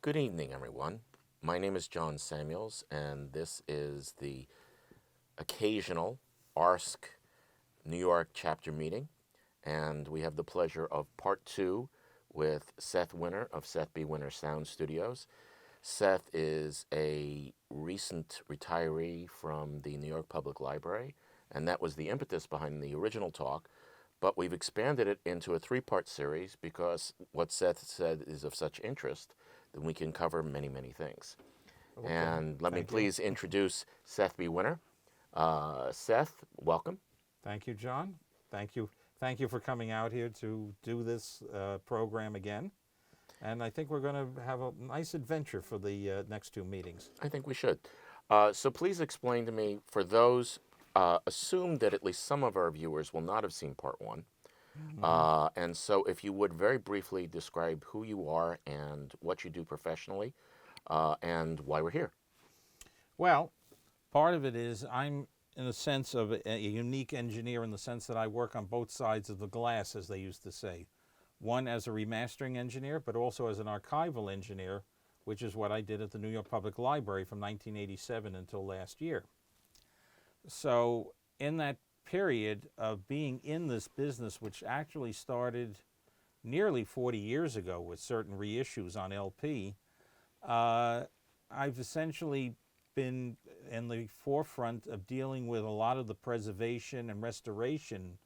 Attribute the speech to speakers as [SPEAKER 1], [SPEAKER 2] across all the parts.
[SPEAKER 1] Good evening, everyone. My name is John Samuels, and this is the occasional ARSC New York chapter meeting. And we have the pleasure of part two with Seth Winter of Seth B. Winter Sound Studios. Seth is a recent retiree from the New York Public Library, and that was the impetus behind the original talk. But we've expanded it into a three-part series because what Seth said is of such interest that we can cover many, many things.
[SPEAKER 2] Okay.
[SPEAKER 1] And let me
[SPEAKER 2] Thank you.
[SPEAKER 1] please introduce Seth B. Winter. Seth, welcome.
[SPEAKER 2] Thank you, John. Thank you. Thank you for coming out here to do this program again. And I think we're going to have a nice adventure for the next two meetings.
[SPEAKER 1] I think we should. So please explain to me, for those, assume that at least some of our viewers will not have seen part one. And so if you would very briefly describe who you are and what you do professionally and why we're here.
[SPEAKER 2] Well, part of it is I'm in a sense of a unique engineer in the sense that I work on both sides of the glass, as they used to say. One as a remastering engineer, but also as an archival engineer, which is what I did at the New York Public Library from 1987 until last year. So in that period of being in this business, which actually started nearly 40 years ago with certain reissues on LP, I've essentially been in the forefront of dealing with a lot of the preservation and restoration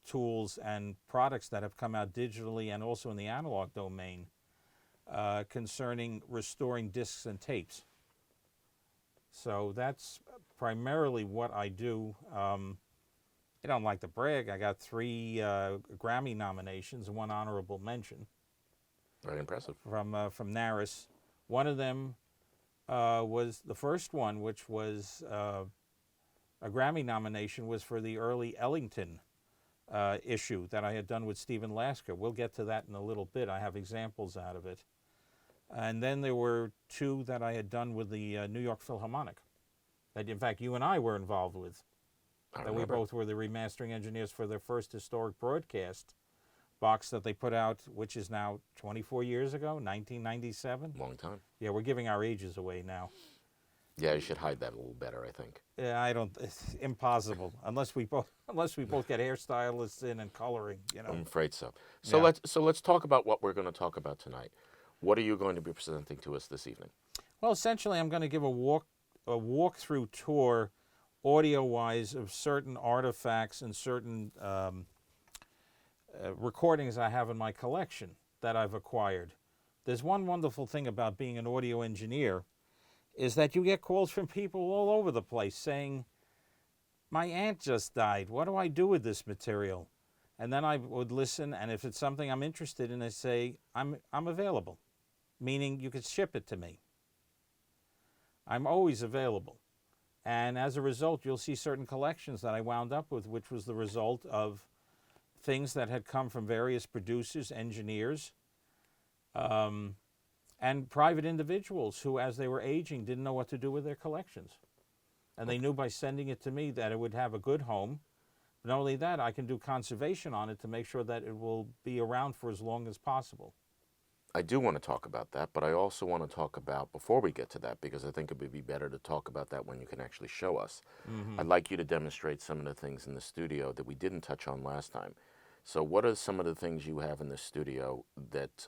[SPEAKER 2] tools and products that have come out digitally and also in the analog domain concerning restoring discs and tapes. So that's primarily what I do. I don't like to brag. I got 3 Grammy nominations and 1 honorable mention.
[SPEAKER 1] Very impressive.
[SPEAKER 2] From NARIS. One of them was the first one, which was a Grammy nomination, was for the early Ellington issue that I had done with Stephen Lasker. We'll get to that in a little bit. I have examples out of it. And then there were 2 that I had done with the New York Philharmonic, that in fact you and I were involved with. That we both were the remastering engineers for their first historic broadcast box that they put out, which is now 24 years ago, 1997.
[SPEAKER 1] Long time.
[SPEAKER 2] Yeah, we're giving our ages away now.
[SPEAKER 1] Yeah, you should hide that a little better, I think.
[SPEAKER 2] Yeah, I don't. It's impossible unless we both get hairstylists in and coloring. You know.
[SPEAKER 1] I'm afraid so. So
[SPEAKER 2] Yeah.
[SPEAKER 1] let's talk about what we're going to talk about tonight. What are you going to be presenting to us this evening?
[SPEAKER 2] Well, essentially, I'm going to give a walkthrough tour, audio-wise, of certain artifacts and certain recordings I have in my collection that I've acquired. There's one wonderful thing about being an audio engineer, is that you get calls from people all over the place saying, "My aunt just died. What do I do with this material?" And then I would listen, and if it's something I'm interested in, I say, I'm available, meaning you could ship it to me. I'm always available. And as a result, you'll see certain collections that I wound up with, which was the result of things that had come from various producers, engineers, and private individuals who, as they were aging, didn't know what to do with their collections. And they knew by sending it to me that it would have a good home. But not only that, I can do conservation on it to make sure that it will be around for as long as possible.
[SPEAKER 1] I do want to talk about that, but I also want to talk about, before we get to that, because I think it would be better to talk about that when you can actually show us. I'd like you to demonstrate some of the things in the studio that we didn't touch on last time. So what are some of the things you have in the studio that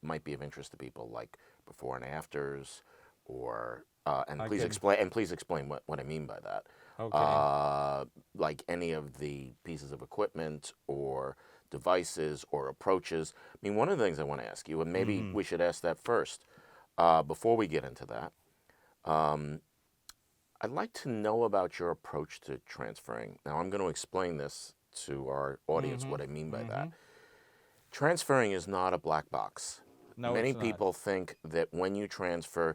[SPEAKER 1] might be of interest to people, like before and afters, or and please explain what I mean by that.
[SPEAKER 2] Okay.
[SPEAKER 1] Like any of the pieces of equipment or devices or approaches. I mean, one of the things I want to ask you, and maybe we should ask that first before we get into that. I'd like to know about your approach to transferring. Now, I'm going to explain this to our audience, what I mean by that. Transferring is not a black box.
[SPEAKER 2] No,
[SPEAKER 1] Many
[SPEAKER 2] it's not.
[SPEAKER 1] people think that when you transfer,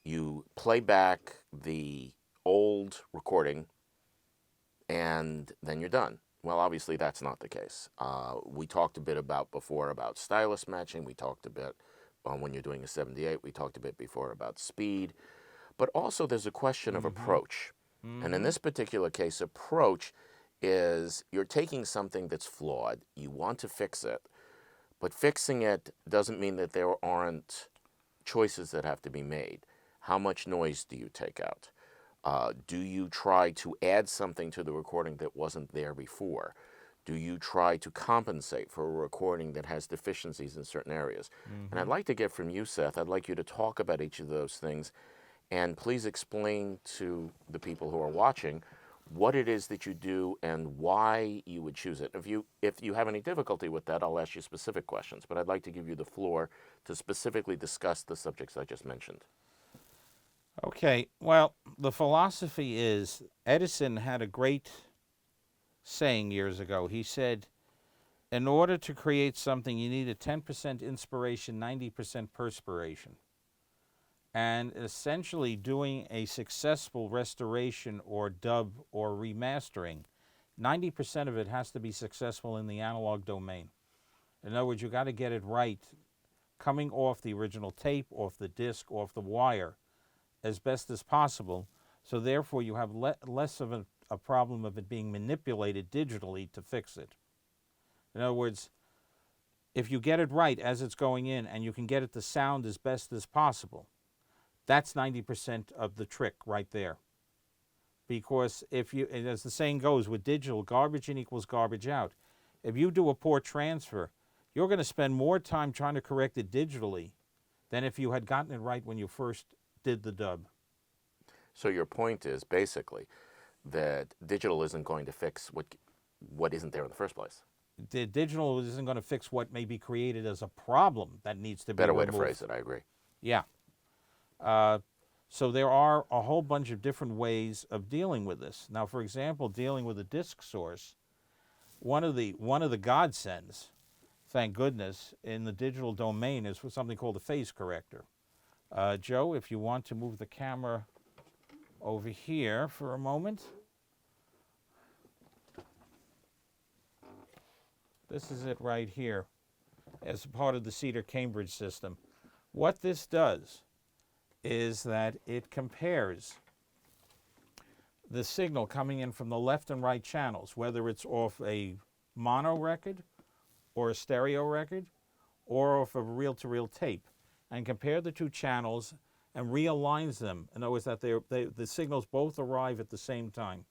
[SPEAKER 1] you play back the old recording and then you're done. Well, obviously that's not the case. We talked a bit before about stylus matching. We talked a bit when you're doing a 78. We talked a bit before about speed. But also there's a question of approach. And in this particular case, approach is you're taking something that's flawed. You want to fix it. But fixing it doesn't mean that there aren't choices that have to be made. How much noise do you take out? Do you try to add something to the recording that wasn't there before? Do you try to compensate for a recording that has deficiencies in certain areas? And I'd like to get from you, Seth, I'd like you to talk about each of those things, and please explain to the people who are watching what it is that you do and why you would choose it. If you have any difficulty with that, I'll ask you specific questions, but I'd like to give you the floor to specifically discuss the subjects I just mentioned.
[SPEAKER 2] Okay, well, the philosophy is Edison had a great saying years ago. He said, in order to create something, you need a 10% inspiration, 90% perspiration. And essentially doing a successful restoration or dub or remastering, 90% of it has to be successful in the analog domain. In other words, you got to get it right coming off the original tape, off the disc, off the wire, as best as possible. So therefore you have less of a problem of it being manipulated digitally to fix it. In other words, if you get it right as it's going in and you can get it to sound as best as possible, that's 90% of the trick right there. Because if you, as the saying goes, with digital, garbage in equals garbage out. If you do a poor transfer, you're going to spend more time trying to correct it digitally than if you had gotten it right when you first did the dub.
[SPEAKER 1] So your point is basically that digital isn't going to fix what isn't there in the first place.
[SPEAKER 2] The digital isn't going to fix what may be created as a problem that needs to be
[SPEAKER 1] Better
[SPEAKER 2] removed.
[SPEAKER 1] way to phrase it, I agree.
[SPEAKER 2] Yeah. So there are a whole bunch of different ways of dealing with this. Now, for example, dealing with a disk source, one of the godsends, thank goodness, in the digital domain is something called a phase corrector. Joe, if you want to move the camera over here for a moment. This is it right here as part of the Cedar Cambridge system. What this does is that it compares the signal coming in from the left and right channels, whether it's off a mono record or a stereo record or off a reel-to-reel tape, and compare the two channels and realigns them. In other words, that the signals both arrive at the same time.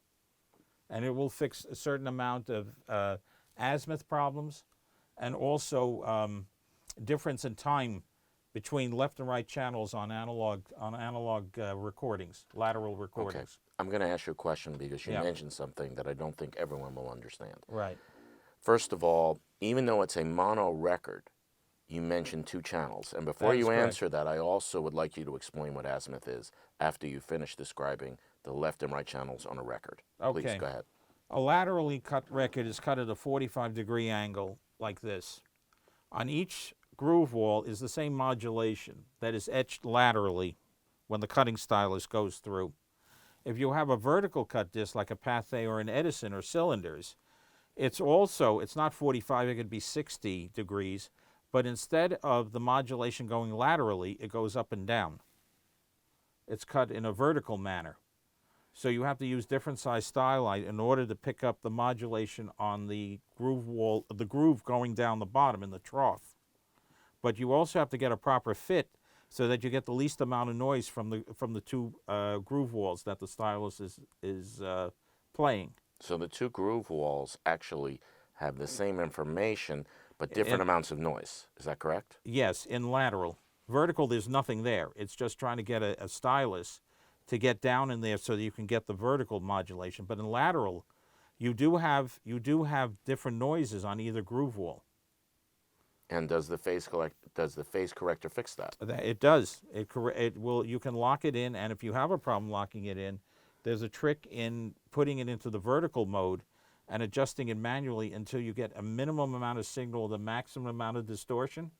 [SPEAKER 2] And it will fix a certain amount of azimuth problems and also difference in time between left and right channels on analog recordings, lateral recordings.
[SPEAKER 1] Okay. I'm going to ask you a question because you
[SPEAKER 2] Yeah.
[SPEAKER 1] mentioned something that I don't think everyone will understand.
[SPEAKER 2] Right.
[SPEAKER 1] First of all, even though it's a mono record, you mentioned two channels. And before
[SPEAKER 2] That is
[SPEAKER 1] you
[SPEAKER 2] correct.
[SPEAKER 1] answer that, I also would like you to explain what azimuth is after you finish describing the left and right channels on a record.
[SPEAKER 2] Okay.
[SPEAKER 1] Please go ahead.
[SPEAKER 2] A laterally cut record is cut at a 45-degree angle like this. On each groove wall is the same modulation that is etched laterally when the cutting stylus goes through. If you have a vertical cut disc like a Pathé or an Edison or cylinders, it's not 45, it could be 60 degrees, but instead of the modulation going laterally, it goes up and down. It's cut in a vertical manner. So you have to use different size styli in order to pick up the modulation on the groove wall, the groove going down the bottom in the trough. But you also have to get a proper fit so that you get the least amount of noise from the two groove walls that the stylus is playing.
[SPEAKER 1] So the two groove walls actually have the same information, but different amounts of noise. Is that correct?
[SPEAKER 2] Yes, in lateral. Vertical, there's nothing there. It's just trying to get a stylus to get down in there so that you can get the vertical modulation. But in lateral, you do have different noises on either groove wall.
[SPEAKER 1] And does the phase corrector fix that?
[SPEAKER 2] It does. It will. You can lock it in, and if you have a problem locking it in, there's a trick in putting it into the vertical mode and adjusting it manually until you get a minimum amount of signal, the maximum amount of distortion.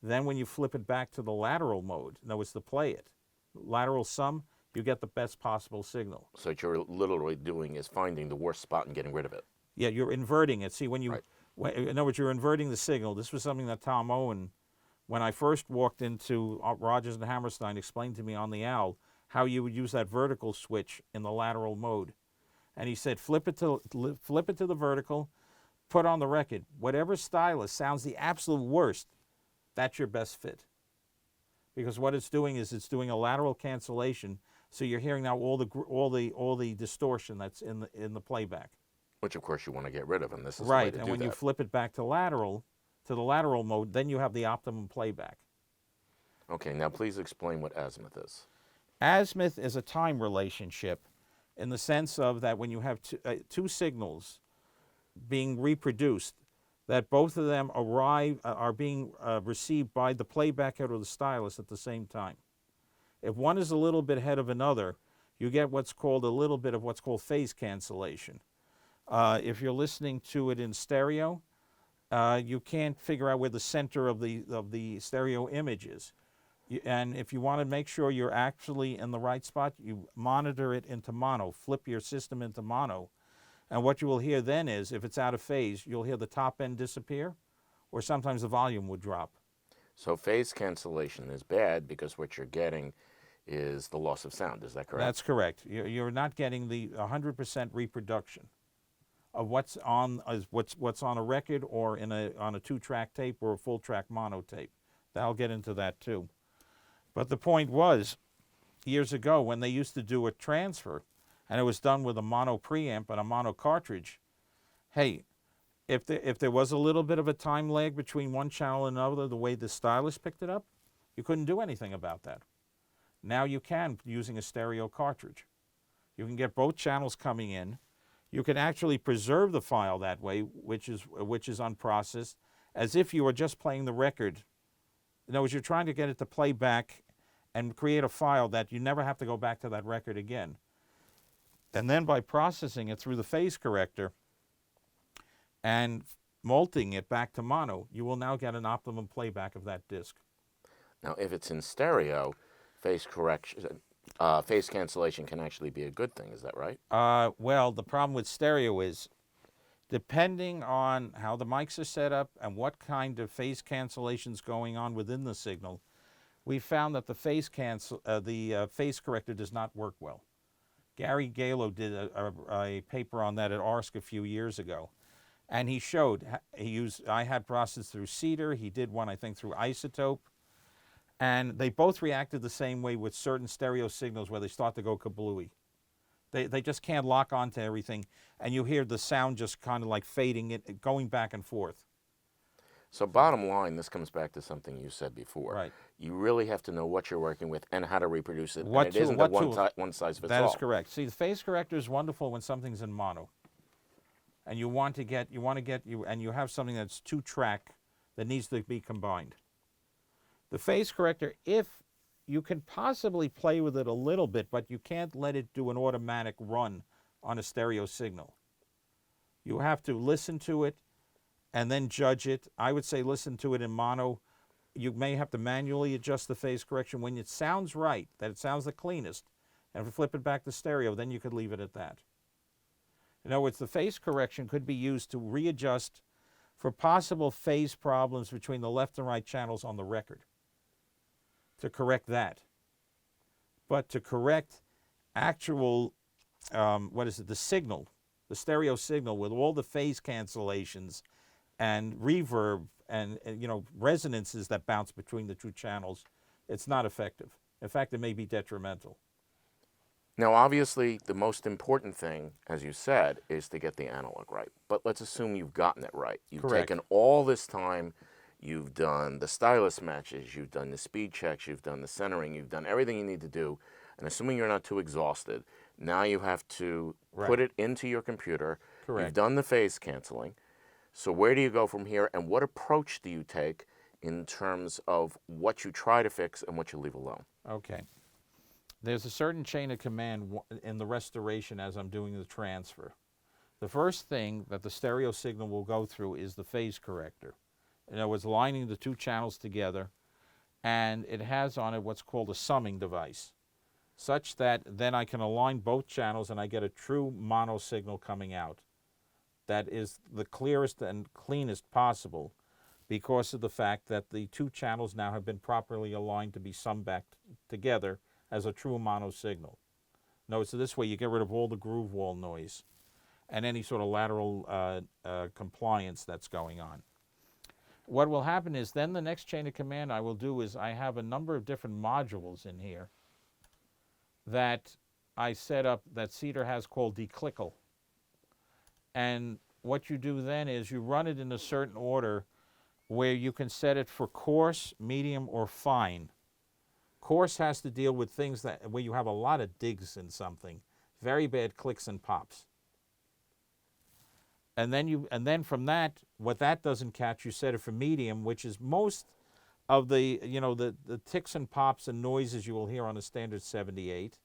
[SPEAKER 2] Then when you flip it back to the lateral mode, in other words, to play it, lateral sum, you get the best possible signal.
[SPEAKER 1] So what you're literally doing is finding the worst spot and getting rid of it.
[SPEAKER 2] Yeah, you're inverting it. See, when you,
[SPEAKER 1] Right.
[SPEAKER 2] in other words, you're inverting the signal. This was something that Tom Owen, when I first walked into Rogers and Hammerstein, explained to me on the Owl how you would use that vertical switch in the lateral mode. And he said, flip it to the vertical, put on the record, whatever stylus sounds the absolute worst, that's your best fit. Because what it's doing is it's doing a lateral cancellation, so you're hearing now all the distortion that's in the playback.
[SPEAKER 1] Which, of course, you want to get rid of, and this is
[SPEAKER 2] Right,
[SPEAKER 1] the way to
[SPEAKER 2] and
[SPEAKER 1] do
[SPEAKER 2] when
[SPEAKER 1] that.
[SPEAKER 2] you flip it back to the lateral mode, then you have the optimum playback.
[SPEAKER 1] Okay, now please explain what azimuth is.
[SPEAKER 2] Azimuth is a time relationship in the sense of that when you have two signals being reproduced, that both of them are being received by the playback head or the stylus at the same time. If one is a little bit ahead of another, you get what's called a little bit of what's called phase cancellation. If you're listening to it in stereo, you can't figure out where the center of the stereo image is. And if you want to make sure you're actually in the right spot, you monitor it into mono, flip your system into mono. And what you will hear then is, if it's out of phase, you'll hear the top end disappear, or sometimes the volume would drop.
[SPEAKER 1] So phase cancellation is bad because what you're getting is the loss of sound. Is that correct?
[SPEAKER 2] That's correct. You're not getting the 100% reproduction of what's on a record or on a 2-track tape or a full-track mono tape. I'll get into that too. But the point was, years ago when they used to do a transfer, and it was done with a mono preamp and a mono cartridge, hey, if there was a little bit of a time lag between one channel and another, the way the stylus picked it up, you couldn't do anything about that. Now you can using a stereo cartridge. You can get both channels coming in. You can actually preserve the file that way, which is unprocessed, as if you were just playing the record. In other words, you're trying to get it to play back and create a file that you never have to go back to that record again. And then by processing it through the phase corrector and multing it back to mono, you will now get an optimum playback of that disc.
[SPEAKER 1] Now, if it's in stereo, phase cancellation can actually be a good thing. Is that right?
[SPEAKER 2] Well, the problem with stereo is, depending on how the mics are set up and what kind of phase cancellation is going on within the signal, we found that the phase corrector does not work well. Gary Gallo did a paper on that at ARSC a few years ago, and he showed I had processed through Cedar. He did one, I think, through Isotope, and they both reacted the same way with certain stereo signals where they start to go kablooey. They just can't lock onto everything, and you hear the sound just kind of like fading, going back and forth.
[SPEAKER 1] So bottom line, this comes back to something you said before.
[SPEAKER 2] Right.
[SPEAKER 1] You really have to know what you're working with and how to reproduce it.
[SPEAKER 2] What
[SPEAKER 1] and it isn't a one size fits all.
[SPEAKER 2] That is correct. See, the phase corrector is wonderful when something's in mono, and you have something that's 2-track that needs to be combined. The phase corrector, if you can possibly play with it a little bit, but you can't let it do an automatic run on a stereo signal. You have to listen to it and then judge it. I would say listen to it in mono. You may have to manually adjust the phase correction when it sounds right, that it sounds the cleanest, and if you flip it back to stereo, then you could leave it at that. In other words, the phase correction could be used to readjust for possible phase problems between the left and right channels on the record, to correct that. But to correct actual, the signal, the stereo signal with all the phase cancellations and reverb and resonances that bounce between the two channels, it's not effective. In fact, it may be detrimental.
[SPEAKER 1] Now, obviously, the most important thing, as you said, is to get the analog right. But let's assume you've gotten it right. You've
[SPEAKER 2] Correct.
[SPEAKER 1] taken all this time. You've done the stylus matches. You've done the speed checks. You've done the centering. You've done everything you need to do. And assuming you're not too exhausted, now you have to put it into your computer.
[SPEAKER 2] Correct.
[SPEAKER 1] You've done the phase canceling. So where do you go from here, and what approach do you take in terms of what you try to fix and what you leave alone?
[SPEAKER 2] Okay. There's a certain chain of command in the restoration as I'm doing the transfer. The first thing that the stereo signal will go through is the phase corrector. In other words, lining the two channels together, and it has on it what's called a summing device, such that then I can align both channels and I get a true mono signal coming out that is the clearest and cleanest possible, because of the fact that the two channels now have been properly aligned to be summed back together as a true mono signal. Notice, so this way you get rid of all the groove wall noise. and any sort of lateral compliance that's going on. What will happen is then the next chain of command I will do is I have a number of different modules in here that I set up that Cedar has called declickle. And what you do then is you run it in a certain order where you can set it for coarse, medium, or fine. Coarse has to deal with things that where you have a lot of digs in something, very bad clicks and pops. And then from that, what that doesn't catch, you set it for medium, which is most of the the ticks and pops and noises you will hear on a standard 78.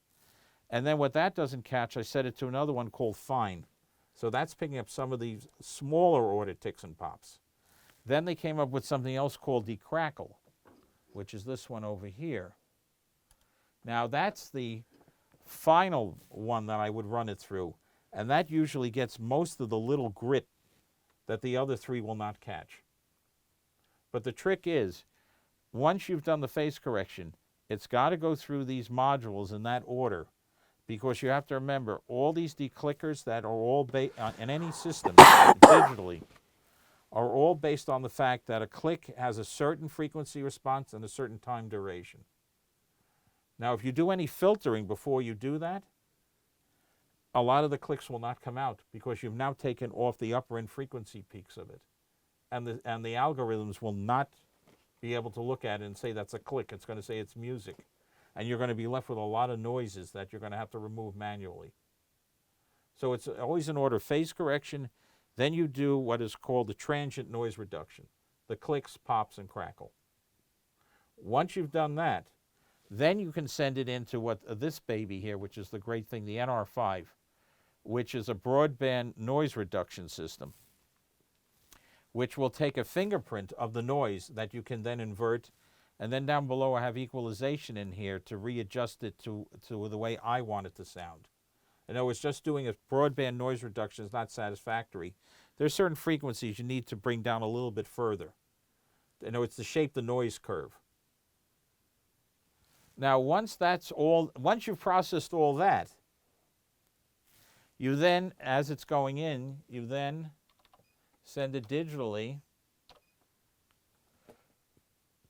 [SPEAKER 2] And then what that doesn't catch, I set it to another one called fine. So that's picking up some of these smaller order ticks and pops. Then they came up with something else called decrackle, which is this one over here. Now that's the final one that I would run it through. And that usually gets most of the little grit that the other three will not catch. But the trick is, once you've done the phase correction, it's got to go through these modules in that order, because you have to remember all these declickers that are all in any system digitally are all based on the fact that a click has a certain frequency response and a certain time duration. Now, if you do any filtering before you do that, a lot of the clicks will not come out because you've now taken off the upper end frequency peaks of it. And the algorithms will not be able to look at it and say that's a click. It's going to say it's music. And you're going to be left with a lot of noises that you're going to have to remove manually. So it's always in order: phase correction, then you do what is called the transient noise reduction, the clicks, pops, and crackle. Once you've done that, then you can send it into what this baby here, which is the great thing, the NR5, which is a broadband noise reduction system, which will take a fingerprint of the noise that you can then invert. And then down below I have equalization in here to readjust it to the way I want it to sound. In other words, just doing a broadband noise reduction is not satisfactory. There's certain frequencies you need to bring down a little bit further. In other words, to shape the noise curve. Now, once you've processed all that, you then, as it's going in, you then send it digitally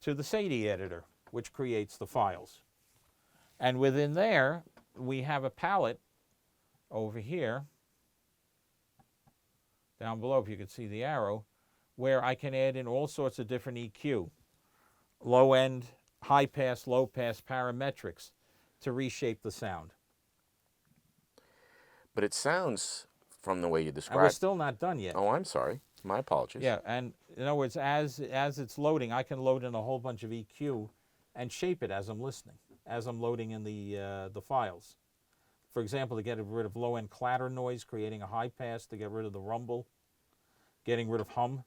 [SPEAKER 2] to the SADI editor, which creates the files. And within there, we have a palette over here, down below, if you can see the arrow, where I can add in all sorts of different EQ, low end, high pass, low pass, parametrics to reshape the sound.
[SPEAKER 1] But it sounds, from the way you describe...
[SPEAKER 2] And we're still not done yet.
[SPEAKER 1] Oh, I'm sorry. My apologies.
[SPEAKER 2] Yeah, and in other words, as it's loading, I can load in a whole bunch of EQ and shape it as I'm listening, as I'm loading in the files. For example, to get rid of low-end clatter noise, creating a high pass, to get rid of the rumble, getting rid of hum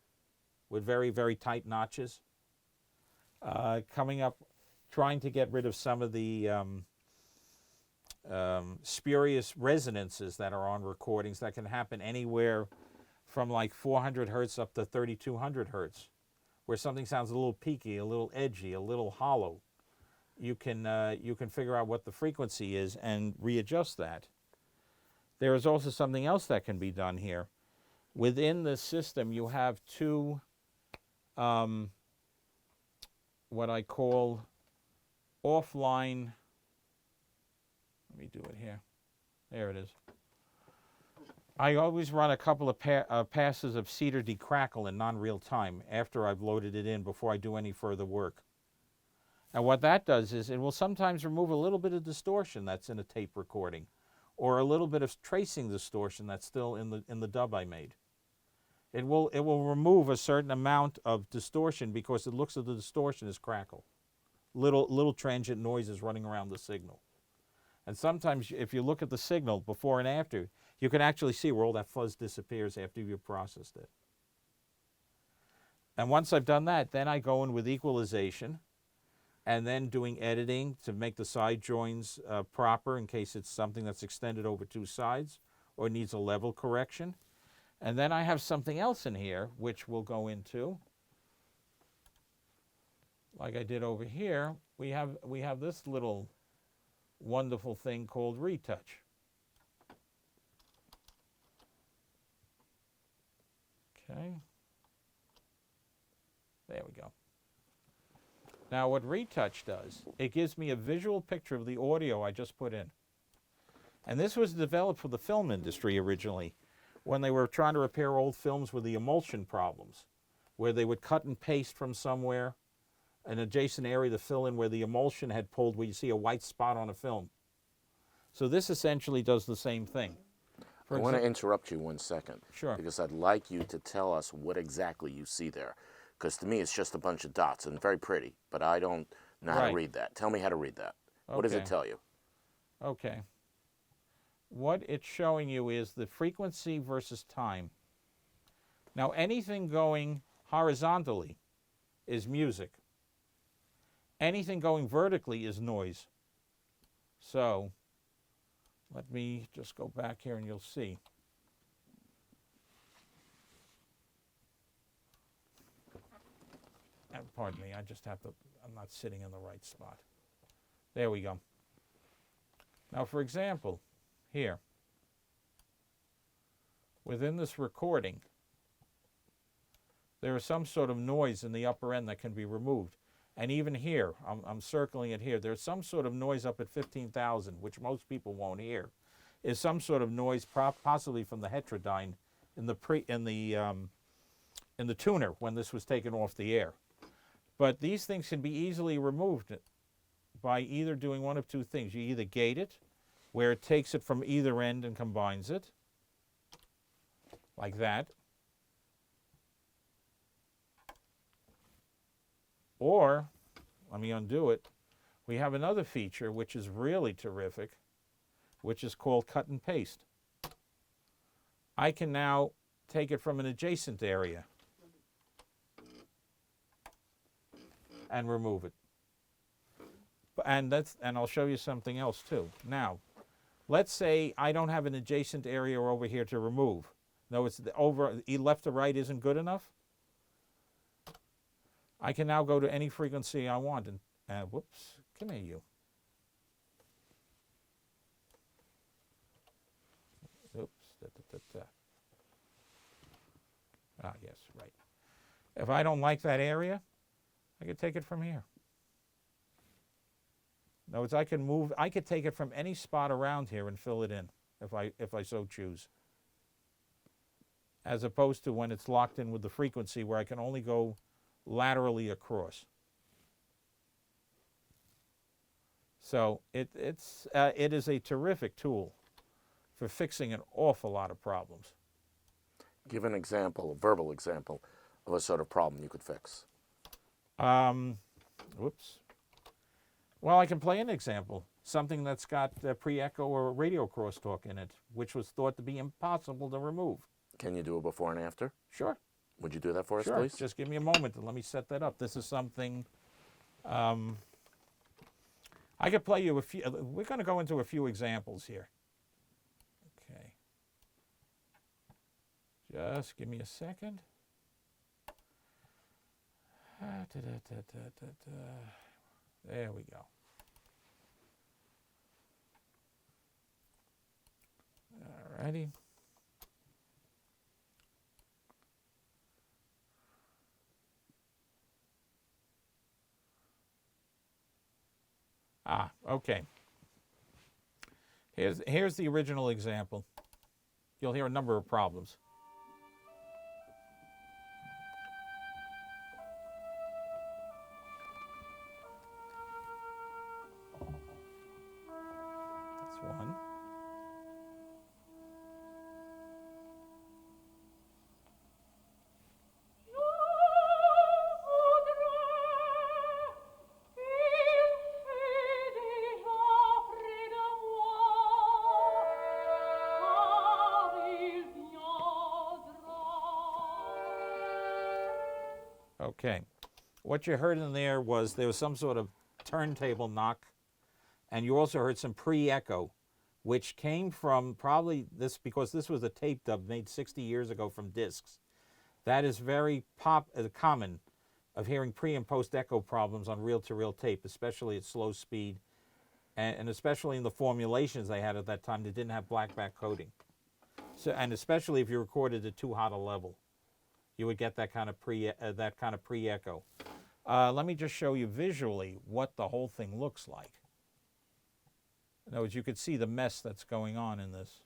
[SPEAKER 2] with very, very tight notches. Coming up, trying to get rid of some of the spurious resonances that are on recordings that can happen anywhere from like 400 hertz up to 3200 hertz, where something sounds a little peaky, a little edgy, a little hollow. You can figure out what the frequency is and readjust that. There is also something else that can be done here. Within the system, you have two what I call offline. Let me do it here. There it is. I always run a couple of passes of Cedar decrackle in non-real time after I've loaded it in before I do any further work. And what that does is it will sometimes remove a little bit of distortion that's in a tape recording, or a little bit of tracing distortion that's still in the dub I made. It will remove a certain amount of distortion because it looks at the distortion as crackle. Little transient noises running around the signal. And sometimes if you look at the signal before and after, you can actually see where all that fuzz disappears after you've processed it. And once I've done that, then I go in with equalization and then doing editing to make the side joins proper in case it's something that's extended over two sides or needs a level correction. And then I have something else in here which we'll go into. Like I did over here, we have this little wonderful thing called Retouch. Okay. There we go. Now what Retouch does, it gives me a visual picture of the audio I just put in. And this was developed for the film industry originally, when they were trying to repair old films with the emulsion problems, where they would cut and paste from somewhere, an adjacent area to fill in where the emulsion had pulled, where you see a white spot on a film. So this essentially does the same thing.
[SPEAKER 1] I want to interrupt you 1 second.
[SPEAKER 2] Sure.
[SPEAKER 1] Because I'd like you to tell us what exactly you see there. Because to me, it's just a bunch of dots and very pretty, but I don't know how to read that. Tell me how to read that. What does it tell you?
[SPEAKER 2] Okay. What it's showing you is the frequency versus time. Now, anything going horizontally is music. Anything going vertically is noise. So, let me just go back here and you'll see. Pardon me, I just have to, I'm not sitting in the right spot. There we go. Now, for example, here, within this recording, there is some sort of noise in the upper end that can be removed. And even here, I'm circling it here, there's some sort of noise up at 15,000, which most people won't hear, is some sort of noise possibly from the heterodyne in the tuner when this was taken off the air. But these things can be easily removed by either doing one of two things. You either gate it, where it takes it from either end and combines it, like that. Or, let me undo it, we have another feature which is really terrific, which is called cut and paste. I can now take it from an adjacent area and remove it. And I'll show you something else too. Now, let's say I don't have an adjacent area over here to remove. No, it's left to right isn't good enough. I can now go to any frequency I want and whoops, come here you. Oops, Ah, yes, right. If I don't like that area, I could take it from here. In other words, I could take it from any spot around here and fill it in if I so choose. As opposed to when it's locked in with the frequency where I can only go laterally across. So it is a terrific tool for fixing an awful lot of problems.
[SPEAKER 1] Give an example, a verbal example, of a sort of problem you could fix.
[SPEAKER 2] Whoops. Well, I can play an example. Something that's got pre-echo or radio crosstalk in it, which was thought to be impossible to remove.
[SPEAKER 1] Can you do a before and after?
[SPEAKER 2] Sure.
[SPEAKER 1] Would you do that for us,
[SPEAKER 2] Sure.
[SPEAKER 1] please?
[SPEAKER 2] Just give me a moment and let me set that up. This is something I could play you a few. We're going to go into a few examples here. Okay. Just give me a second. There we go. All righty. Okay. Here's the original example. You'll hear a number of problems. That's one. Okay. What you heard in there was some sort of turntable knock, and you also heard some pre-echo, which came from probably this, because this was a tape dub made 60 years ago from discs. That is very common of hearing pre and post echo problems on reel-to-reel tape, especially at slow speed, and especially in the formulations they had at that time that didn't have blackback coding. So, and especially if you recorded at too hot a level. you would get that kind of pre-echo. Let me just show you visually what the whole thing looks like. In other words, you could see the mess that's going on in this.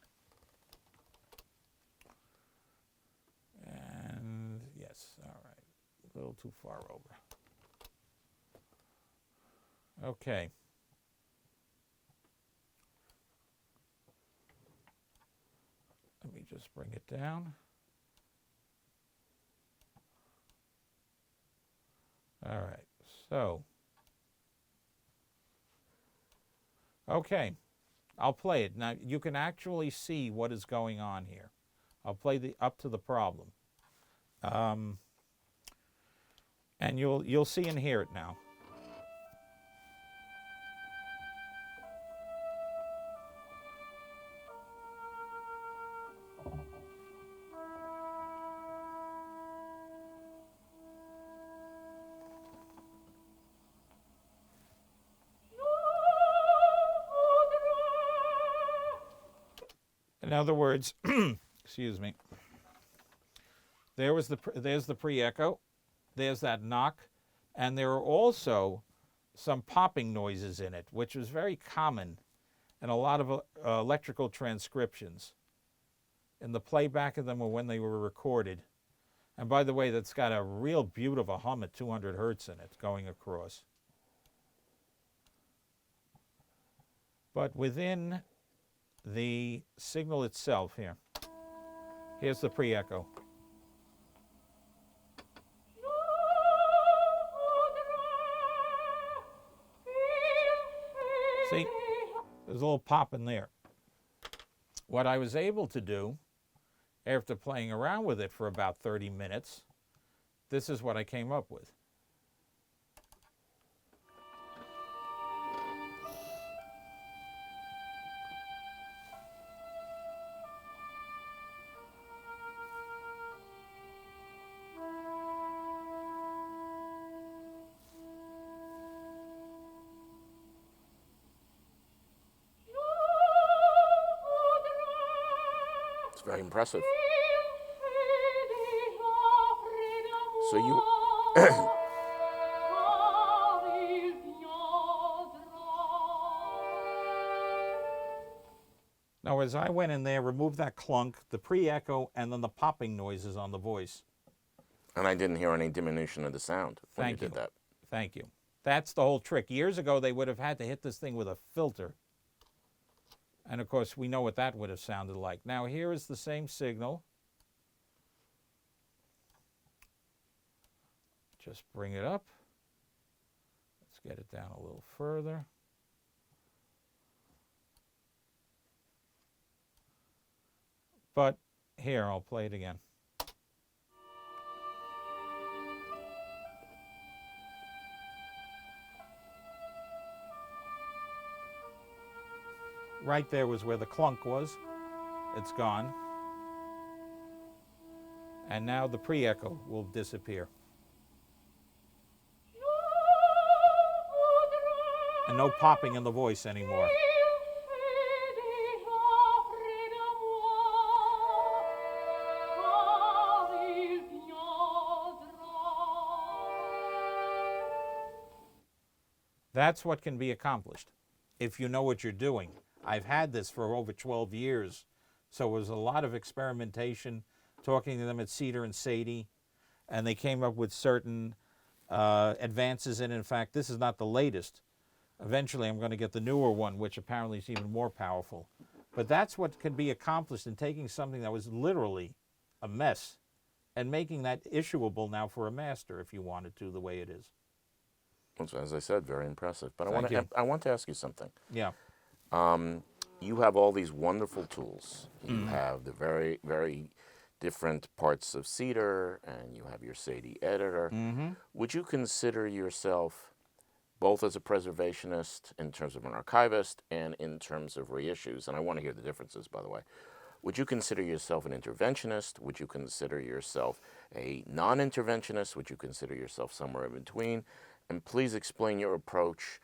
[SPEAKER 2] And yes, all right, a little too far over. Okay. Let me just bring it down. All right, so, okay, I'll play it. Now, you can actually see what is going on here. I'll play up to the problem. And you'll see and hear it now. In other words, excuse me, there's the pre-echo, there's that knock, and there are also some popping noises in it, which was very common in a lot of electrical transcriptions, in the playback of them or when they were recorded. And by the way, that's got a real beautiful hum at 200 hertz in it going across. But within the signal itself here, here's the pre-echo. See, there's a little pop in there. What I was able to do, after playing around with it for about 30 minutes, this is what I came up with.
[SPEAKER 1] It's very impressive. So you
[SPEAKER 2] Now, as I went in there, removed that clunk, the pre-echo, and then the popping noises on the voice.
[SPEAKER 1] and I didn't hear any diminution of the sound when you did that.
[SPEAKER 2] Thank you. That's the whole trick. Years ago, they would have had to hit this thing with a filter. And of course, we know what that would have sounded like. Now, here is the same signal. Just bring it up. Let's get it down a little further. But here, I'll play it again. Right there was where the clunk was. It's gone. And now the pre-echo will disappear. And no popping in the voice anymore. That's what can be accomplished if you know what you're doing. I've had this for over 12 years, so it was a lot of experimentation, talking to them at Cedar and Sadie, and they came up with certain advances in fact, this is not the latest. Eventually, I'm going to get the newer one, which apparently is even more powerful. But that's what can be accomplished in taking something that was literally a mess and making that issuable now for a master if you wanted to, the way it is.
[SPEAKER 1] As I said, very impressive. But
[SPEAKER 2] Thank you.
[SPEAKER 1] I want to ask you something.
[SPEAKER 2] Yeah.
[SPEAKER 1] You have all these wonderful tools. You have the very, very different parts of Cedar, and you have your Sadie editor. Would you consider yourself both as a preservationist in terms of an archivist and in terms of reissues? And I want to hear the differences, by the way. Would you consider yourself an interventionist? Would you consider yourself a non-interventionist? Would you consider yourself somewhere in between? And please explain your approach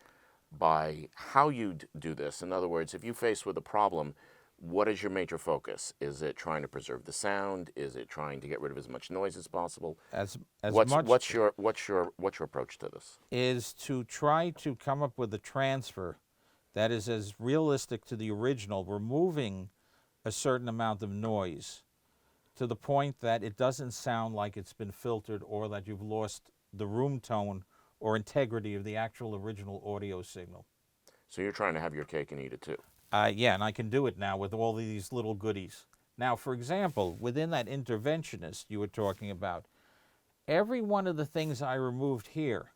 [SPEAKER 1] by how you do this. In other words, if you face with a problem, what is your major focus? Is it trying to preserve the sound? Is it trying to get rid of as much noise as possible?
[SPEAKER 2] As
[SPEAKER 1] What's
[SPEAKER 2] much
[SPEAKER 1] what's your approach to this?
[SPEAKER 2] is to try to come up with a transfer that is as realistic to the original, removing a certain amount of noise to the point that it doesn't sound like it's been filtered or that you've lost the room tone or integrity of the actual original audio signal.
[SPEAKER 1] So you're trying to have your cake and eat it too.
[SPEAKER 2] Yeah, and I can do it now with all these little goodies. Now, for example, within that interventionist you were talking about, every one of the things I removed here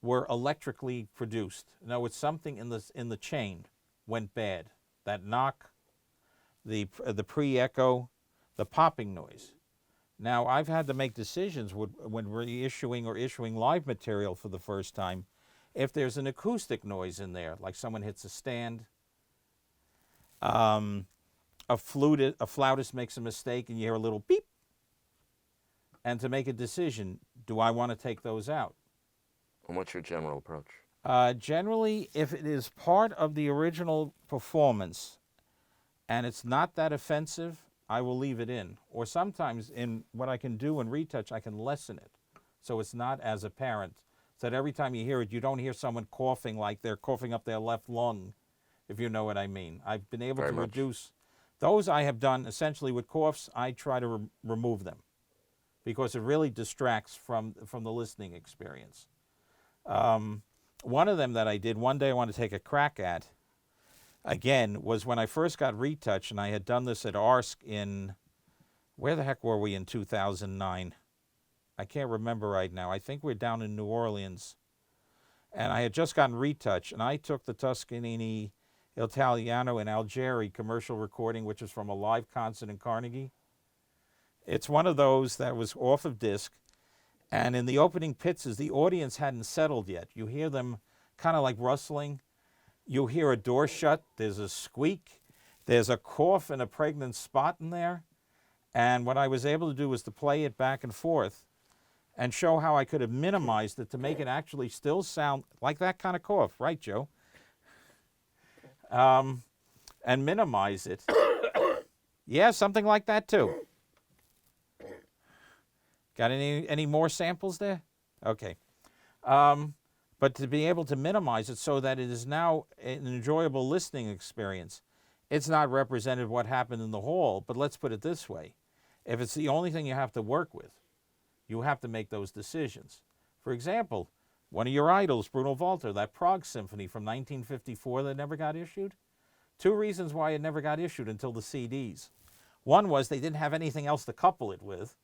[SPEAKER 2] were electrically produced. No, it's something in the chain went bad. That knock, the pre-echo, the popping noise. Now, I've had to make decisions when reissuing or issuing live material for the first time. If there's an acoustic noise in there, like someone hits a stand, a flautist makes a mistake and you hear a little beep, and to make a decision, do I want to take those out?
[SPEAKER 1] And what's your general approach?
[SPEAKER 2] Generally, if it is part of the original performance and it's not that offensive, I will leave it in. Or sometimes in what I can do in Retouch, I can lessen it so it's not as apparent. So that every time you hear it, you don't hear someone coughing like they're coughing up their left lung, if you know what I mean. I've been able to reduce. Those I have done essentially with coughs, I try to remove them because it really distracts from the listening experience. One of them that I did, one day I want to take a crack at, again, was when I first got Retouch, and I had done this at ARSC in, where the heck were we in 2009? I can't remember right now. I think we're down in New Orleans. And I had just gotten Retouch, and I took the Toscanini Italiano in Algeri commercial recording, which is from a live concert in Carnegie. It's one of those that was off of disc, and in the opening pitches, the audience hadn't settled yet. You hear them kind of like rustling. You hear a door shut. There's a squeak. There's a cough and a pregnant spot in there. And what I was able to do was to play it back and forth and show how I could have minimized it to make it actually still sound like that kind of cough. Right, Joe? And minimize it. Yeah, something like that, too. Got any more samples there? Okay. But to be able to minimize it so that it is now an enjoyable listening experience. It's not representative of what happened in the hall, but let's put it this way. If it's the only thing you have to work with, you have to make those decisions. For example, one of your idols, Bruno Walter, that Prague Symphony from 1954 that never got issued. 2 reasons why it never got issued until the CDs. One was they didn't have anything else to couple it with.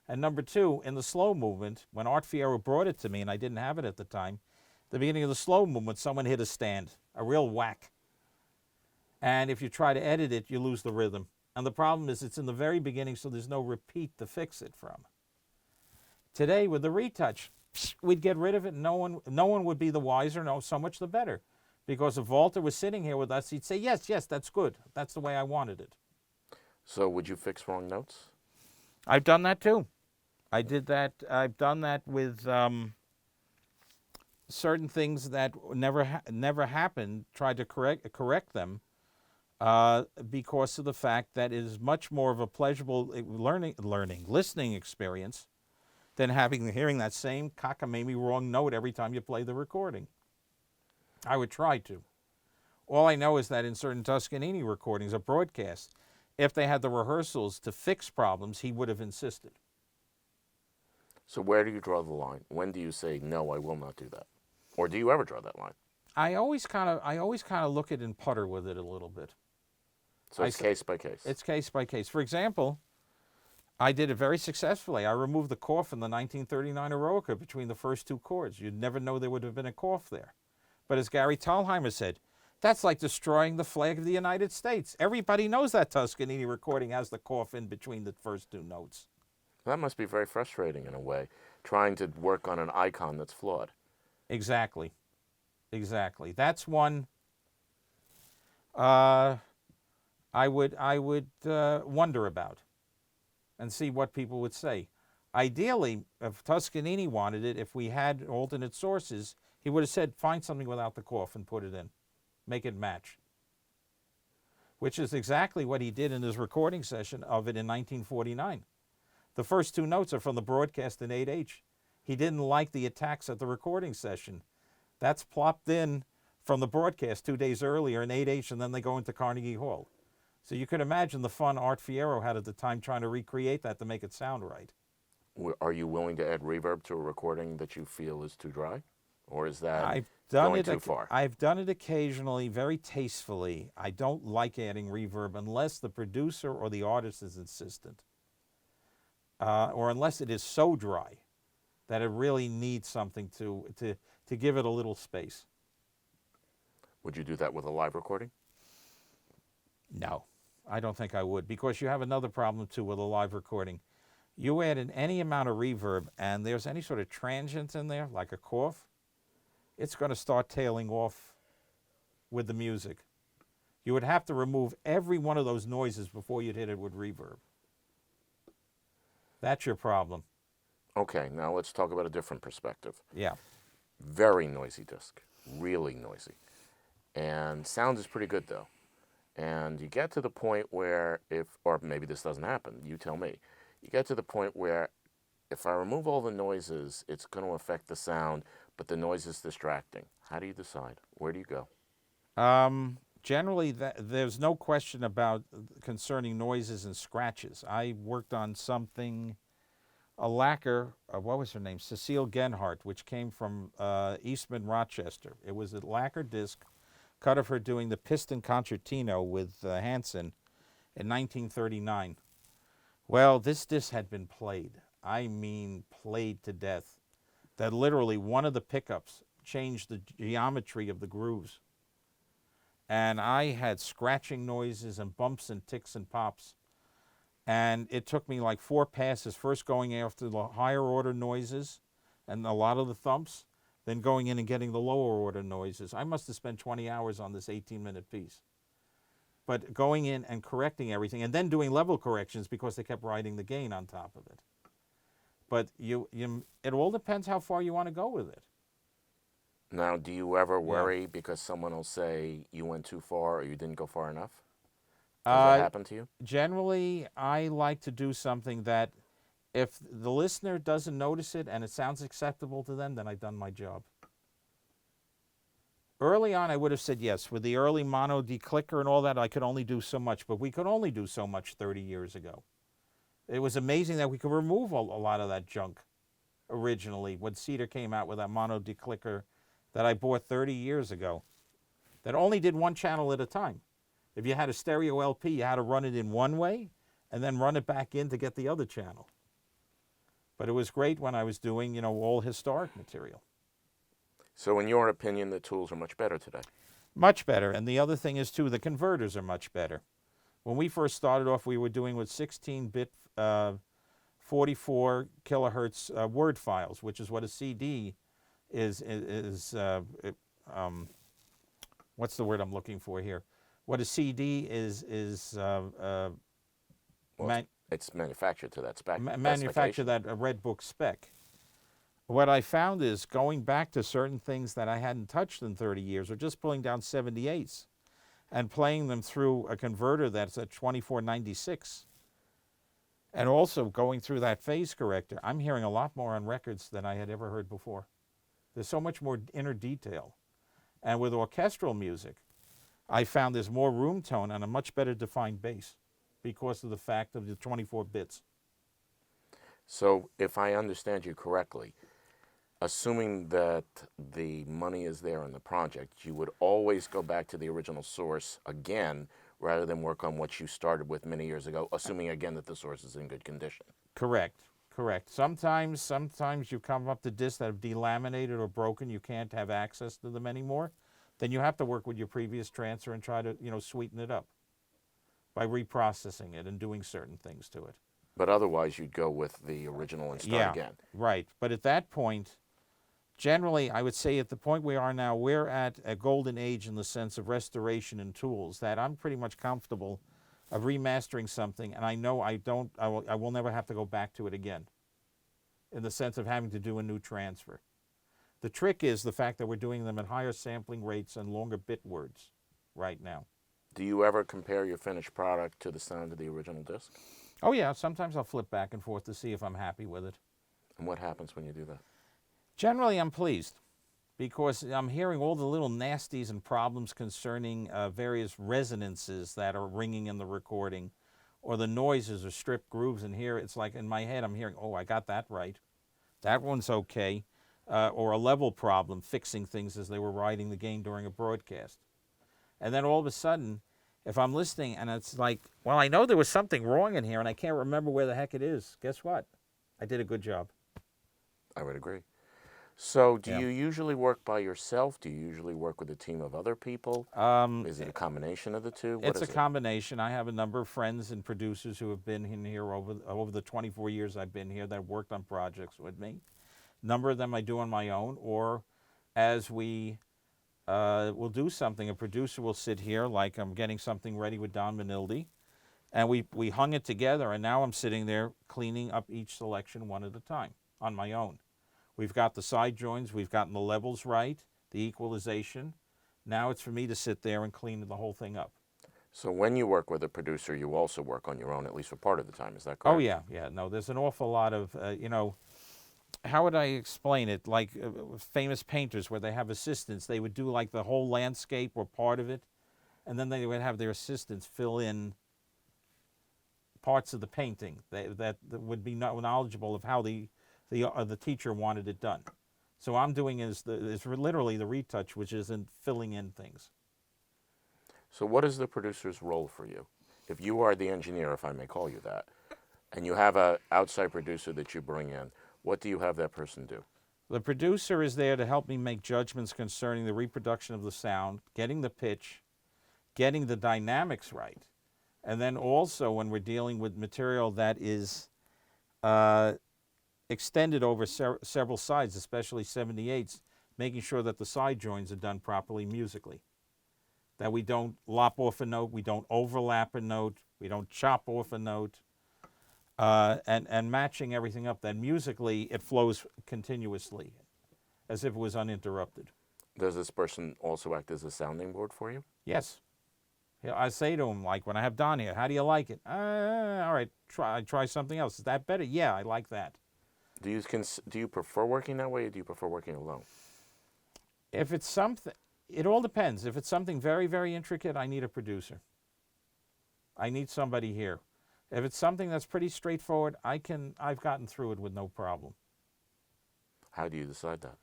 [SPEAKER 2] And number 2, in the slow movement, when Art Fierro brought it to me, and I didn't have it at the time, the beginning of the slow movement, someone hit a stand, a real whack. And if you try to edit it, you lose the rhythm. And the problem is it's in the very beginning, so there's no repeat to fix it from. Today, with the Retouch, we'd get rid of it, and no one would be the wiser. No, so much the better. Because if Walter was sitting here with us, he'd say, yes, that's good. That's the way I wanted it.
[SPEAKER 1] So would you fix wrong notes?
[SPEAKER 2] I've done that too. I did that. I've done that with certain things that never happened. Tried to correct them because of the fact that it is much more of a pleasurable listening experience than hearing that same cockamamie wrong note every time you play the recording. I would try to. All I know is that in certain Toscanini recordings or broadcasts, if they had the rehearsals to fix problems, he would have insisted.
[SPEAKER 1] So where do you draw the line? When do you say, no, I will not do that? Or do you ever draw that line?
[SPEAKER 2] I always kind of look at and putter with it a little bit.
[SPEAKER 1] So it's case by case.
[SPEAKER 2] It's case by case. For example, I did it very successfully. I removed the cough in the 1939 Eroica between the first 2 chords. You'd never know there would have been a cough there. But as Gary Thalheimer said, that's like destroying the flag of the United States. Everybody knows that Toscanini recording has the cough in between the first 2 notes.
[SPEAKER 1] That must be very frustrating in a way, trying to work on an icon that's flawed.
[SPEAKER 2] Exactly. That's one I would wonder about and see what people would say. Ideally, if Toscanini wanted it, if we had alternate sources, he would have said, find something without the cough and put it in. Make it match. which is exactly what he did in his recording session of it in 1949. The first two notes are from the broadcast in 8H. He didn't like the attacks at the recording session. That's plopped in from the broadcast 2 days earlier in 8H, and then they go into Carnegie Hall. So you can imagine the fun Art Fierro had at the time trying to recreate that to make it sound right.
[SPEAKER 1] Are you willing to add reverb to a recording that you feel is too dry? Or is that
[SPEAKER 2] I've done
[SPEAKER 1] going
[SPEAKER 2] it.
[SPEAKER 1] too far?
[SPEAKER 2] I've done it occasionally, very tastefully. I don't like adding reverb unless the producer or the artist is insistent, or unless it is so dry that it really needs something to give it a little space.
[SPEAKER 1] Would you do that with a live recording?
[SPEAKER 2] No, I don't think I would, because you have another problem too with a live recording. You add in any amount of reverb and there's any sort of transient in there, like a cough, it's going to start tailing off with the music. You would have to remove every one of those noises before you'd hit it with reverb. That's your problem.
[SPEAKER 1] Okay, now let's talk about a different perspective.
[SPEAKER 2] Yeah.
[SPEAKER 1] Very noisy disc, really noisy. And sound is pretty good though. And you get to the point where or maybe this doesn't happen, you tell me. You get to the point where if I remove all the noises, it's going to affect the sound, but the noise is distracting. How do you decide? Where do you go?
[SPEAKER 2] Generally, there's no question about concerning noises and scratches. I worked on something, a lacquer, what was her name? Cecile Genhardt, which came from Eastman, Rochester. It was a lacquer disc cut of her doing the Piston Concertino with Hansen in 1939. Well, this disc had been played. I mean, played to death. That literally one of the pickups changed the geometry of the grooves. And I had scratching noises and bumps and ticks and pops. And it took me like 4 passes, first going after the higher order noises and a lot of the thumps, then going in and getting the lower order noises. I must have spent 20 hours on this 18-minute piece. But going in and correcting everything, and then doing level corrections because they kept riding the gain on top of it. But it all depends how far you want to go with it.
[SPEAKER 1] Now, do you ever worry because someone will say you went too far or you didn't go far enough? Does that happen to you?
[SPEAKER 2] Generally, I like to do something that if the listener doesn't notice it and it sounds acceptable to them, then I've done my job. Early on, I would have said yes. With the early mono declicker and all that, I could only do so much, but we could only do so much 30 years ago. It was amazing that we could remove a lot of that junk originally when Cedar came out with that mono declicker that I bought 30 years ago that only did one channel at a time. If you had a stereo LP, you had to run it in one way and then run it back in to get the other channel. But it was great when I was doing, all historic material.
[SPEAKER 1] So in your opinion, the tools are much better today?
[SPEAKER 2] Much better. And the other thing is, too, the converters are much better. When we first started off, we were doing with 16-bit 44 kilohertz word files, which is what a CD is what's the word I'm looking for here? What a CD is
[SPEAKER 1] it's manufactured to that spec.
[SPEAKER 2] Manufactured that Red Book spec. What I found is going back to certain things that I hadn't touched in 30 years, or just pulling down 78s and playing them through a converter that's at 2496, and also going through that phase corrector, I'm hearing a lot more on records than I had ever heard before. There's so much more inner detail. And with orchestral music, I found there's more room tone and a much better defined bass because of the fact of the 24 bits.
[SPEAKER 1] So if I understand you correctly, assuming that the money is there in the project, you would always go back to the original source again rather than work on what you started with many years ago, assuming again that the source is in good condition.
[SPEAKER 2] Correct. Sometimes you come up to discs that have delaminated or broken, you can't have access to them anymore. Then you have to work with your previous transfer and try to, sweeten it up by reprocessing it and doing certain things to it.
[SPEAKER 1] But otherwise, you'd go with the original and start again.
[SPEAKER 2] Right. But at that point, generally, I would say at the point we are now, we're at a golden age in the sense of restoration and tools that I'm pretty much comfortable of remastering something, and I know I will never have to go back to it again in the sense of having to do a new transfer. The trick is the fact that we're doing them at higher sampling rates and longer bit words right now.
[SPEAKER 1] Do you ever compare your finished product to the sound of the original disc?
[SPEAKER 2] Oh yeah, sometimes I'll flip back and forth to see if I'm happy with it.
[SPEAKER 1] And what happens when you do that?
[SPEAKER 2] Generally, I'm pleased because I'm hearing all the little nasties and problems concerning various resonances that are ringing in the recording, or the noises or stripped grooves. And here it's like in my head, I'm hearing, oh, I got that right. That one's okay. Or a level problem, fixing things as they were writing the game during a broadcast. And then all of a sudden, if I'm listening and it's like, well, I know there was something wrong in here and I can't remember where the heck it is. Guess what? I did a good job.
[SPEAKER 1] I would agree. So do
[SPEAKER 2] Yeah.
[SPEAKER 1] you usually work by yourself? Do you usually work with a team of other people? Is it a combination of the two? What
[SPEAKER 2] It's
[SPEAKER 1] is
[SPEAKER 2] a
[SPEAKER 1] it?
[SPEAKER 2] combination. I have a number of friends and producers who have been in here over the 24 years I've been here that have worked on projects with me. A number of them I do on my own, or as we will do something, a producer will sit here, like I'm getting something ready with Don Manildi, and we hung it together, and now I'm sitting there cleaning up each selection one at a time on my own. We've got the side joins, we've gotten the levels right, the equalization. Now it's for me to sit there and clean the whole thing up.
[SPEAKER 1] So when you work with a producer, you also work on your own, at least for part of the time. Is that
[SPEAKER 2] Oh
[SPEAKER 1] correct?
[SPEAKER 2] yeah. No, there's an awful lot of, how would I explain it? Like famous painters where they have assistants, they would do like the whole landscape or part of it, and then they would have their assistants fill in parts of the painting that would be knowledgeable of how the teacher wanted it done. So I'm doing is literally the retouch, which is in filling in things.
[SPEAKER 1] So what is the producer's role for you? If you are the engineer, if I may call you that, and you have an outside producer that you bring in, what do you have that person do?
[SPEAKER 2] The producer is there to help me make judgments concerning the reproduction of the sound, getting the pitch, getting the dynamics right, and then also when we're dealing with material that is extended over several sides, especially 78s, making sure that the side joins are done properly musically, that we don't lop off a note, we don't overlap a note, we don't chop off a note, and matching everything up, that musically it flows continuously as if it was uninterrupted.
[SPEAKER 1] Does this person also act as a sounding board for you?
[SPEAKER 2] Yes. Yeah, I say to him, like when I have Don here, how do you like it? All right, try something else. Is that better? Yeah, I like that.
[SPEAKER 1] Do you prefer working that way, or do you prefer working alone?
[SPEAKER 2] If it's something, it all depends. If it's something very, very intricate, I need a producer. I need somebody here. If it's something that's pretty straightforward, I've gotten through it with no problem.
[SPEAKER 1] How do you decide that?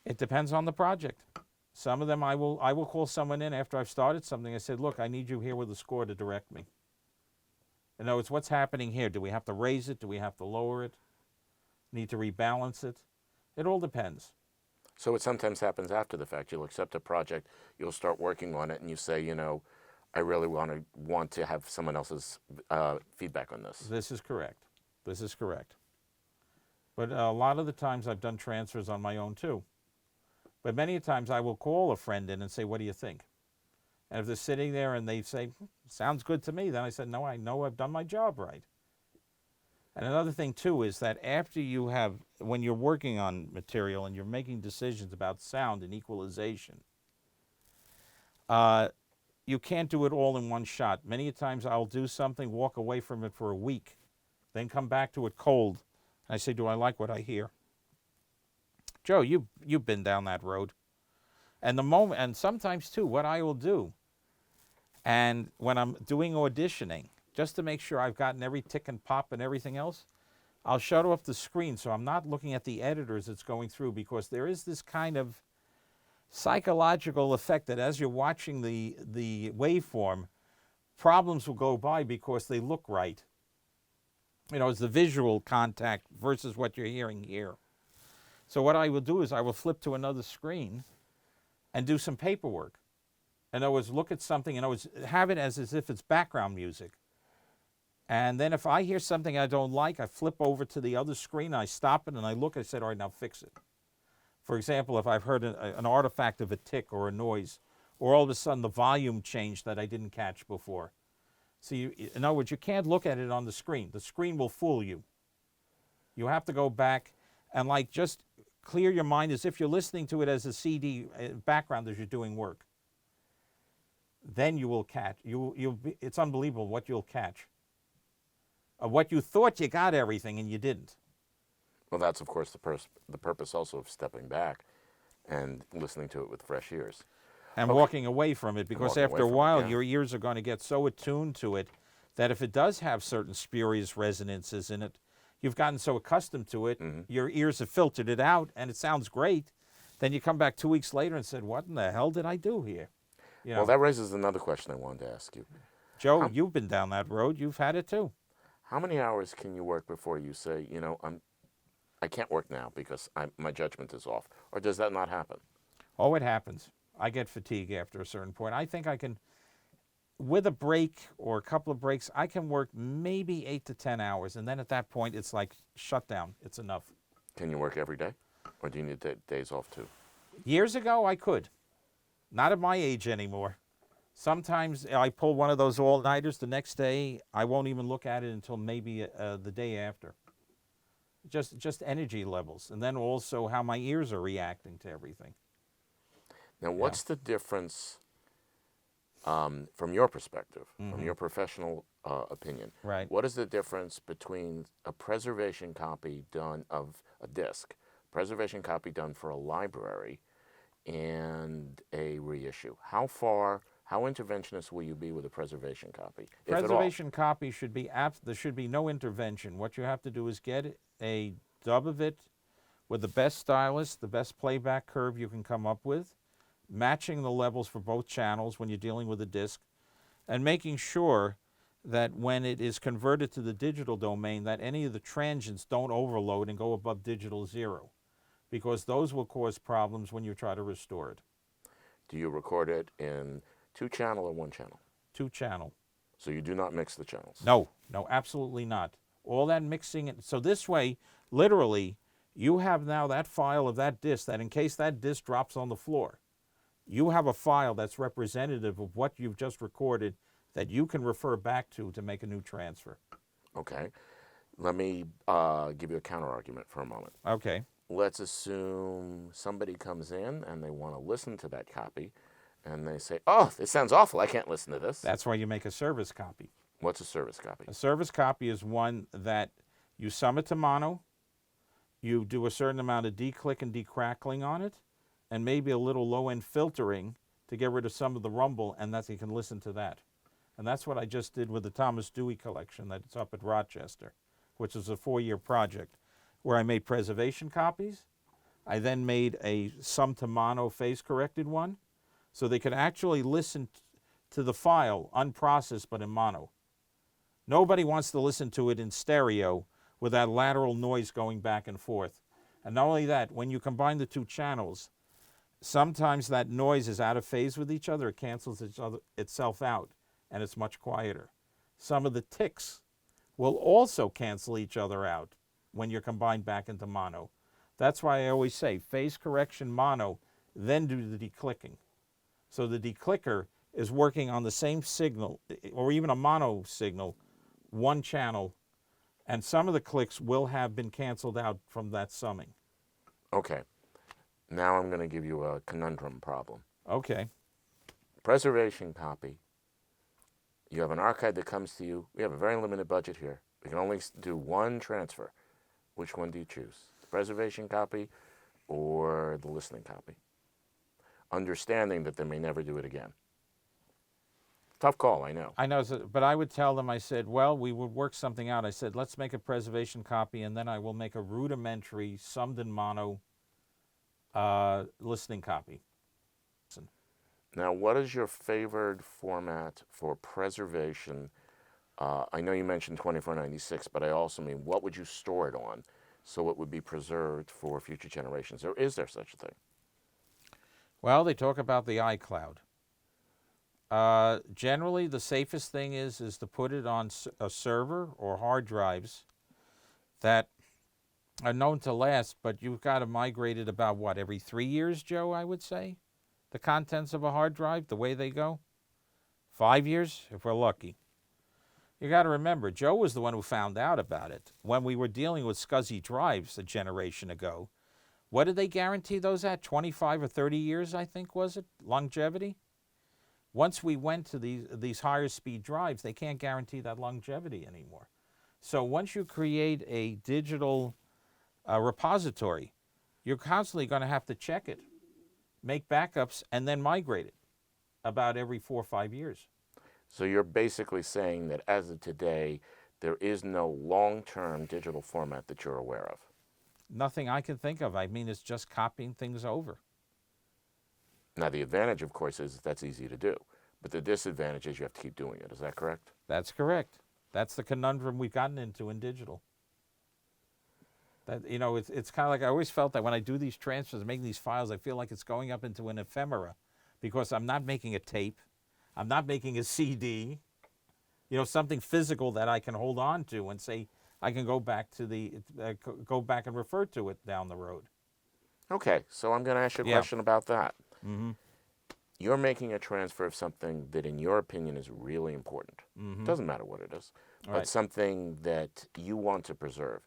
[SPEAKER 2] It depends on the project. Some of them I will call someone in after I've started something. I said, look, I need you here with a score to direct me. In other words, what's happening here? Do we have to raise it? Do we have to lower it? Need to rebalance it? It all depends.
[SPEAKER 1] So it sometimes happens after the fact. You'll accept a project, you'll start working on it, and you say, I really want to have someone else's feedback on this.
[SPEAKER 2] This is correct. This is correct. But a lot of the times I've done transfers on my own too. But many times I will call a friend in and say, what do you think? And if they're sitting there and they say, sounds good to me, then I said, no, I know I've done my job right. And another thing too is that after when you're working on material and you're making decisions about sound and equalization, you can't do it all in one shot. Many times I'll do something, walk away from it for a week, then come back to it cold. And I say, do I like what I hear? Joe, you've been down that road. And sometimes too, what I will do, and when I'm doing auditioning, just to make sure I've gotten every tick and pop and everything else, I'll shut off the screen so I'm not looking at the editors it's going through, because there is this kind of psychological effect that as you're watching the waveform, problems will go by because they look right. It's the visual contact versus what you're hearing here. So what I will do is I will flip to another screen and do some paperwork. In other words, look at something and have it as if it's background music. And then if I hear something I don't like, I flip over to the other screen, I stop it, and I look, I said, all right, now fix it. For example, if I've heard an artifact of a tick or a noise, or all of a sudden the volume changed that I didn't catch before. So in other words, you can't look at it on the screen. The screen will fool you. You have to go back and just clear your mind as if you're listening to it as a CD background as you're doing work. then you will catch. It's unbelievable what you'll catch. What you thought you got everything and you didn't.
[SPEAKER 1] Well, that's of course the purpose also of stepping back and listening to it with fresh ears.
[SPEAKER 2] And
[SPEAKER 1] Okay.
[SPEAKER 2] walking away from it, because
[SPEAKER 1] walking away
[SPEAKER 2] after a
[SPEAKER 1] from it,
[SPEAKER 2] while
[SPEAKER 1] yeah.
[SPEAKER 2] your ears are going to get so attuned to it that if it does have certain spurious resonances in it, you've gotten so accustomed to it, your ears have filtered it out and it sounds great. Then you come back 2 weeks later and said, what in the hell did I do here? You know,
[SPEAKER 1] Well, that raises another question I wanted to ask you.
[SPEAKER 2] Joe, you've been down that road. You've had it too.
[SPEAKER 1] How many hours can you work before you say, I can't work now because my judgment is off? Or does that not happen?
[SPEAKER 2] Oh, it happens. I get fatigue after a certain point. I think I can, with a break or a couple of breaks, I can work maybe 8 to 10 hours. And then at that point, it's like shut down. It's enough.
[SPEAKER 1] Can you work every day? Or do you need days off too?
[SPEAKER 2] Years ago, I could. Not at my age anymore. Sometimes I pull one of those all-nighters. The next day, I won't even look at it until maybe the day after. Just energy levels. And then also how my ears are reacting to everything.
[SPEAKER 1] Now, what's the difference from your perspective, from your professional opinion?
[SPEAKER 2] Right.
[SPEAKER 1] What is the difference between a preservation copy done of a disc, preservation copy done for a library, and a reissue? How interventionist will you be with a preservation copy, if at all?
[SPEAKER 2] Preservation copy should be there should be no intervention. What you have to do is get a dub of it with the best stylus, the best playback curve you can come up with, matching the levels for both channels when you're dealing with a disc, and making sure that when it is converted to the digital domain that any of the transients don't overload and go above digital 0, because those will cause problems when you try to restore it.
[SPEAKER 1] Do you record it in 2-channel or 1-channel?
[SPEAKER 2] 2-channel.
[SPEAKER 1] So you do not mix the channels?
[SPEAKER 2] No, absolutely not. All that mixing, so this way, literally, you have now that file of that disc that in case that disc drops on the floor, you have a file that's representative of what you've just recorded that you can refer back to make a new transfer.
[SPEAKER 1] Okay. Let me give you a counter argument for a moment.
[SPEAKER 2] Okay.
[SPEAKER 1] Let's assume somebody comes in and they want to listen to that copy, and they say, oh, this sounds awful. I can't listen to this.
[SPEAKER 2] That's why you make a service copy.
[SPEAKER 1] What's a service copy?
[SPEAKER 2] A service copy is one that you sum it to mono, you do a certain amount of declick and decrackling on it, and maybe a little low-end filtering to get rid of some of the rumble, and that you can listen to that. And that's what I just did with the Thomas Dewey collection that's up at Rochester, which is a 4-year project, where I made preservation copies. I then made a sum to mono phase-corrected one, so they could actually listen to the file unprocessed but in mono. Nobody wants to listen to it in stereo with that lateral noise going back and forth. And not only that, when you combine the 2 channels, sometimes that noise is out of phase with each other. It cancels itself out, and it's much quieter. Some of the ticks will also cancel each other out when you're combined back into mono. That's why I always say phase correction mono, then do the declicking. So the declicker is working on the same signal, or even a mono signal, 1 channel, and some of the clicks will have been canceled out from that summing.
[SPEAKER 1] Okay. Now I'm going to give you a conundrum problem.
[SPEAKER 2] Okay.
[SPEAKER 1] Preservation copy. You have an archive that comes to you. We have a very limited budget here. We can only do 1 transfer. Which one do you choose? The preservation copy or the listening copy? Understanding that they may never do it again. Tough call, I know.
[SPEAKER 2] I know, but I would tell them, I said, well, we would work something out. I said, let's make a preservation copy, and then I will make a rudimentary, summed in mono listening copy.
[SPEAKER 1] Now, what is your favored format for preservation? I know you mentioned 2496, but I also mean, what would you store it on so it would be preserved for future generations? Or is there such a thing?
[SPEAKER 2] Well, they talk about the iCloud. Generally, the safest thing is to put it on a server or hard drives that are known to last, but you've got to migrate it about, what, every 3 years, Joe, I would say? The contents of a hard drive, the way they go? 5 years, if we're lucky. You got to remember, Joe was the one who found out about it when we were dealing with SCSI drives a generation ago. What did they guarantee those at? 25 or 30 years, I think, was it? Longevity? Once we went to these higher speed drives, they can't guarantee that longevity anymore. So once you create a digital repository, you're constantly going to have to check it, make backups, and then migrate it about every 4 or 5 years.
[SPEAKER 1] So you're basically saying that as of today, there is no long-term digital format that you're aware of.
[SPEAKER 2] Nothing I can think of. I mean, it's just copying things over.
[SPEAKER 1] Now, the advantage, of course, is that's easy to do. But the disadvantage is you have to keep doing it. Is that correct?
[SPEAKER 2] That's correct. That's the conundrum we've gotten into in digital. That, it's kind of like I always felt that when I do these transfers, making these files, I feel like it's going up into an ephemera because I'm not making a tape. I'm not making a CD, something physical that I can hold on to and say I can go back to go back and refer to it down the road.
[SPEAKER 1] Okay, so I'm going to ask you a question about that.
[SPEAKER 2] Mm-hmm.
[SPEAKER 1] You're making a transfer of something that, in your opinion, is really important.
[SPEAKER 2] Mm-hmm.
[SPEAKER 1] Doesn't matter what it is, but
[SPEAKER 2] Right.
[SPEAKER 1] something that you want to preserve.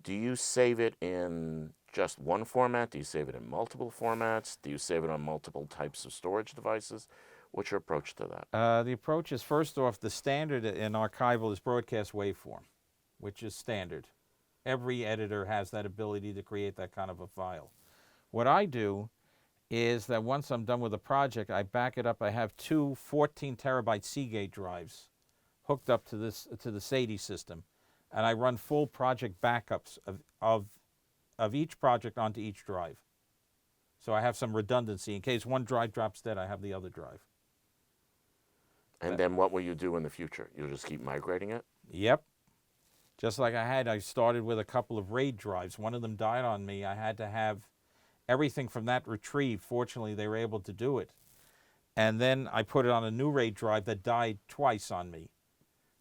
[SPEAKER 1] Do you save it in just one format? Do you save it in multiple formats? Do you save it on multiple types of storage devices? What's your approach to that?
[SPEAKER 2] The approach is, first off, the standard in archival is broadcast waveform, which is standard. Every editor has that ability to create that kind of a file. What I do is that once I'm done with a project, I back it up. I have two 14 terabyte Seagate drives hooked up to the SADI system, and I run full project backups of each project onto each drive. So I have some redundancy. In case one drive drops dead, I have the other drive.
[SPEAKER 1] And then what will you do in the future? You'll just keep migrating it?
[SPEAKER 2] Yep. Just like I started with a couple of RAID drives. One of them died on me. I had to have everything from that retrieved. Fortunately, they were able to do it. And then I put it on a new RAID drive that died twice on me.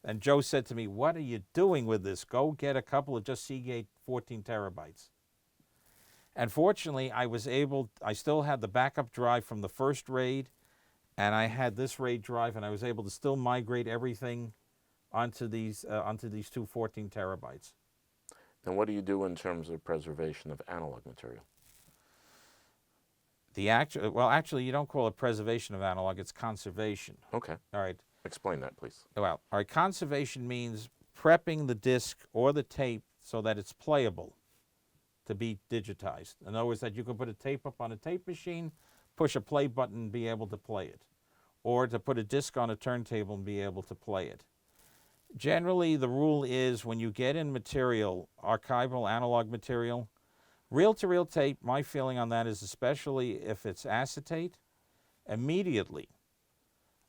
[SPEAKER 2] And Joe said to me, "What are you doing with this? Go get a couple of just Seagate 14 terabytes. And fortunately, I still had the backup drive from the first RAID, and I had this RAID drive, and I was able to still migrate everything onto these two 14 terabytes.
[SPEAKER 1] Then what do you do in terms of preservation of analog material?
[SPEAKER 2] Actually, you don't call it preservation of analog, it's conservation.
[SPEAKER 1] Okay.
[SPEAKER 2] All right.
[SPEAKER 1] Explain that, please.
[SPEAKER 2] Well, all right, conservation means prepping the disc or the tape so that it's playable to be digitized. In other words, that you can put a tape up on a tape machine, push a play button and be able to play it. Or to put a disc on a turntable and be able to play it. Generally, the rule is when you get in material, archival analog material, reel-to-reel tape, my feeling on that is, especially if it's acetate, immediately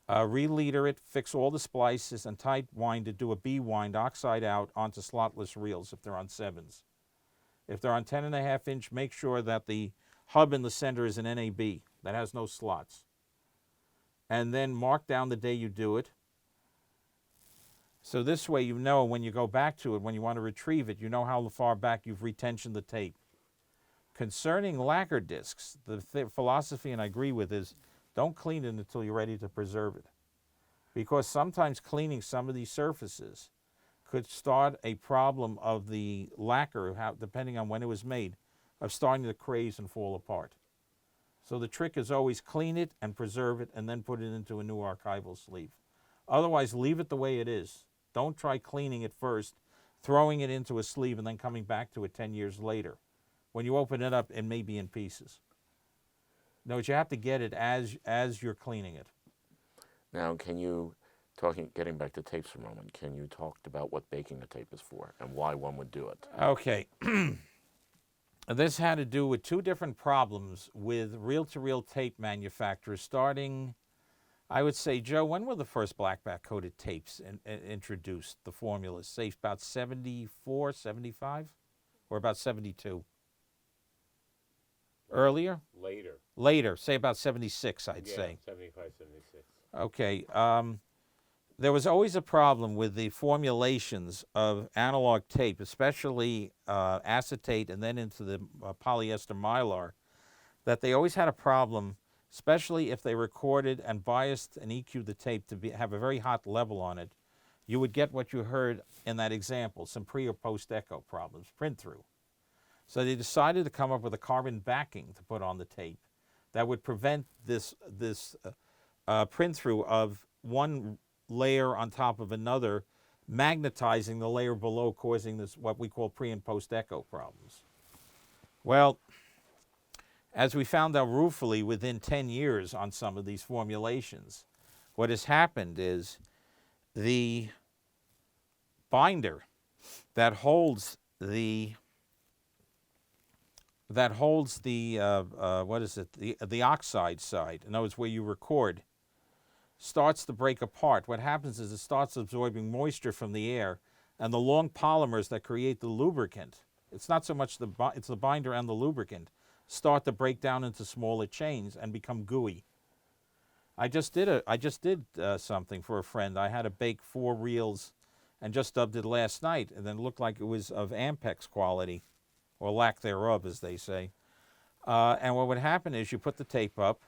[SPEAKER 2] re-leader it, fix all the splices, and tight wind it, do a B-wind, oxide out onto slotless reels if they're on 7s. If they're on 10.5 inch, make sure that the hub in the center is an NAB that has no slots. And then mark down the day you do it. So this way you know when you go back to it, when you want to retrieve it, you know how far back you've retensioned the tape. Concerning lacquer discs, the philosophy, and I agree with, is don't clean it until you're ready to preserve it. Because sometimes cleaning some of these surfaces could start a problem of the lacquer, depending on when it was made, of starting to craze and fall apart. So the trick is always clean it and preserve it and then put it into a new archival sleeve. Otherwise, leave it the way it is. Don't try cleaning it first, throwing it into a sleeve and then coming back to it 10 years later. When you open it up, it may be in pieces. No, you have to get it as you're cleaning it.
[SPEAKER 1] Now, getting back to tapes for a moment, can you talk about what baking a tape is for and why one would do it?
[SPEAKER 2] Okay. This had to do with two different problems with reel-to-reel tape manufacturers starting, I would say, Joe, when were the first blackback coated tapes introduced, the formulas? Say about 74, 75? Or about 72? Earlier? Later, say about 76, I'd say.
[SPEAKER 3] 75, 76.
[SPEAKER 2] Okay. There was always a problem with the formulations of analog tape, especially acetate and then into the polyester mylar, that they always had a problem, especially if they recorded and biased and EQ'd the tape to have a very hot level on it. You would get what you heard in that example, some pre or post echo problems, print through. So they decided to come up with a carbon backing to put on the tape that would prevent this print through of one layer on top of another, magnetizing the layer below, causing this what we call pre and post echo problems. Well, as we found out ruefully within 10 years on some of these formulations, what has happened is the binder that holds the what is it, the oxide side, in other words where you record, starts to break apart. What happens is it starts absorbing moisture from the air, and the long polymers that create the lubricant, it's not so much it's the binder and the lubricant, start to break down into smaller chains and become gooey. I just did something for a friend. I had to bake 4 reels and just dubbed it last night, and then it looked like it was of Ampex quality, or lack thereof, as they say. And what would happen is you put the tape up,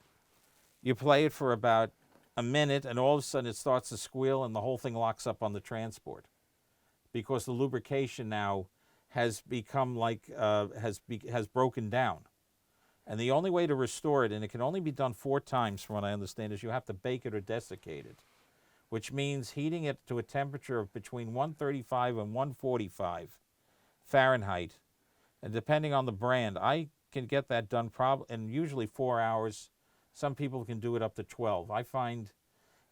[SPEAKER 2] you play it for about a minute, and all of a sudden it starts to squeal, and the whole thing locks up on the transport, because the lubrication now has become like has broken down. And the only way to restore it, and it can only be done 4 times from what I understand, is you have to bake it or desiccate it, which means heating it to a temperature of between 135 and 145 Fahrenheit. And depending on the brand, I can get that done in usually 4 hours. Some people can do it up to 12. I find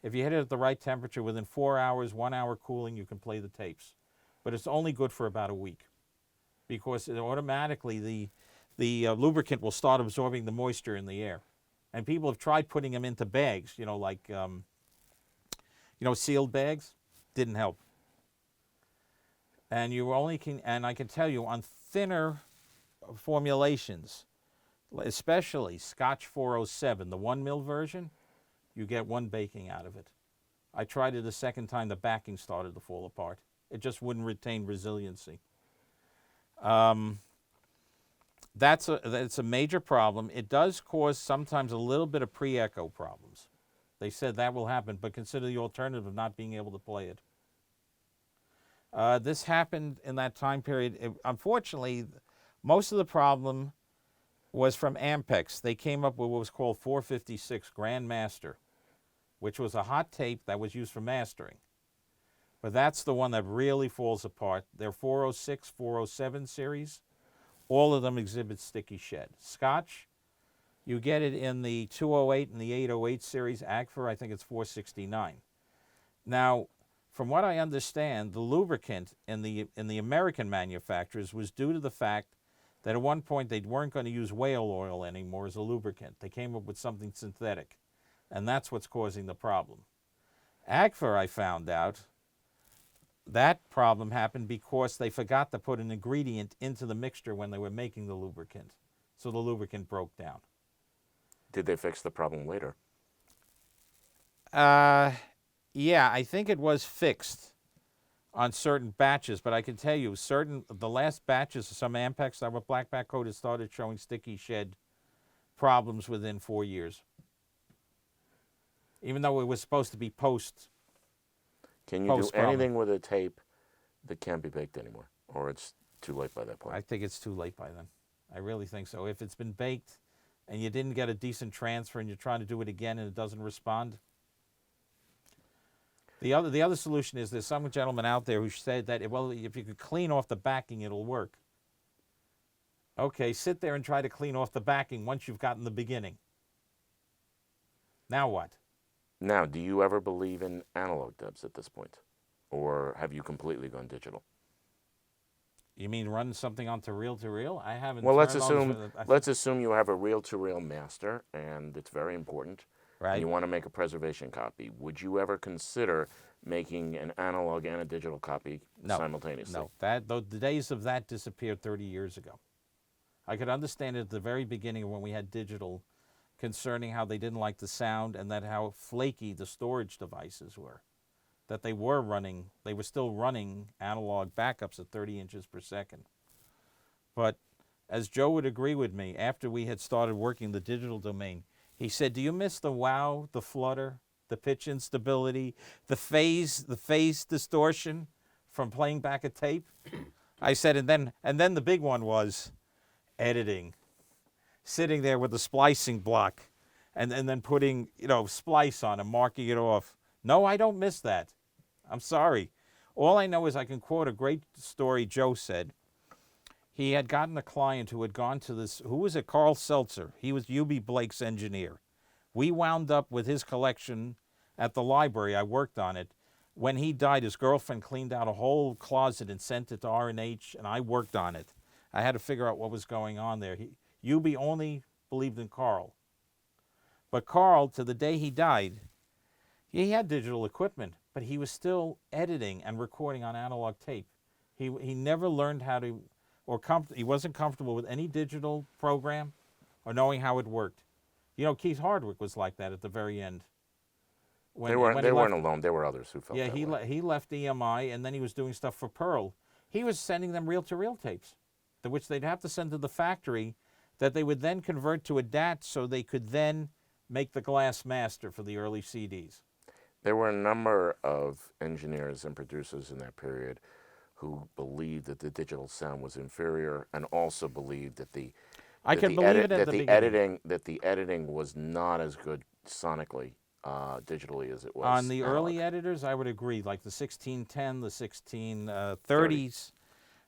[SPEAKER 2] if you hit it at the right temperature, within 4 hours, 1 hour cooling, you can play the tapes. But it's only good for about a week, because it automatically the lubricant will start absorbing the moisture in the air. And people have tried putting them into bags, like sealed bags. Didn't help. And I can tell you on thinner formulations, especially Scotch 407, the 1 mil version, you get 1 baking out of it. I tried it a second time, the backing started to fall apart. It just wouldn't retain resiliency. That's a major problem. It does cause sometimes a little bit of pre-echo problems. They said that will happen, but consider the alternative of not being able to play it. This happened in that time period. Unfortunately, most of the problem was from Ampex. They came up with what was called 456 Grandmaster, which was a hot tape that was used for mastering. But that's the one that really falls apart. Their 406, 407 series, all of them exhibit sticky shed. Scotch, you get it in the 208 and the 808 series. Agfa, I think it's 469. Now, from what I understand, the lubricant in the American manufacturers was due to the fact that at one point they weren't going to use whale oil anymore as a lubricant. They came up with something synthetic, and that's what's causing the problem. Agfa, I found out, that problem happened because they forgot to put an ingredient into the mixture when they were making the lubricant, so the lubricant broke down.
[SPEAKER 1] Did they fix the problem later?
[SPEAKER 2] Yeah, I think it was fixed on certain batches, but I can tell you the last batches of some Ampex that were black back coated started showing sticky shed problems within 4 years, even though it was supposed to be post.
[SPEAKER 1] Can you do anything with a tape that can't be baked anymore, or it's too late by that point?
[SPEAKER 2] I think it's too late by then. I really think so. If it's been baked and you didn't get a decent transfer and you're trying to do it again and it doesn't respond. The other solution is there's some gentleman out there who said that, if you could clean off the backing, it'll work. Okay, sit there and try to clean off the backing once you've gotten the beginning. Now what?
[SPEAKER 1] Now, do you ever believe in analog dubs at this point? Or have you completely gone digital?
[SPEAKER 2] You mean run something onto reel-to-reel? I haven't.
[SPEAKER 1] Well, let's assume you have a reel-to-reel master, and it's very important.
[SPEAKER 2] Right.
[SPEAKER 1] And you want to make a preservation copy. Would you ever consider making an analog and a digital copy simultaneously?
[SPEAKER 2] No. The days of that disappeared 30 years ago. I could understand it at the very beginning when we had digital, concerning how they didn't like the sound and that how flaky the storage devices were. That they were still running analog backups at 30 inches per second. But as Joe would agree with me, after we had started working the digital domain, he said, do you miss the wow, the flutter, the pitch instability, the phase distortion from playing back a tape? I said, and then the big one was editing. Sitting there with the splicing block and then putting, splice on and marking it off. No, I don't miss that. I'm sorry. All I know is I can quote a great story Joe said. He had gotten a client who had gone to this, who was it? Carl Seltzer. He was UB Blake's engineer. We wound up with his collection at the library. I worked on it. When he died, his girlfriend cleaned out a whole closet and sent it to R&H, and I worked on it. I had to figure out what was going on there. UB only believed in Carl. But Carl, to the day he died, he had digital equipment, but he was still editing and recording on analog tape. He never learned how to, he wasn't comfortable with any digital program or knowing how it worked. Keith Hardwick was like that at the very end.
[SPEAKER 1] They weren't alone. There were others who felt that way.
[SPEAKER 2] He left EMI, and then he was doing stuff for Pearl. He was sending them reel-to-reel tapes, which they'd have to send to the factory, that they would then convert to a DAT so they could then make the glass master for the early CDs.
[SPEAKER 1] There were a number of engineers and producers in that period who believed that the digital sound was inferior, and also believed that the editing was not as good sonically, digitally, as it was
[SPEAKER 2] on the
[SPEAKER 1] analog.
[SPEAKER 2] Early editors. I would agree, like the 1610, the 1630s.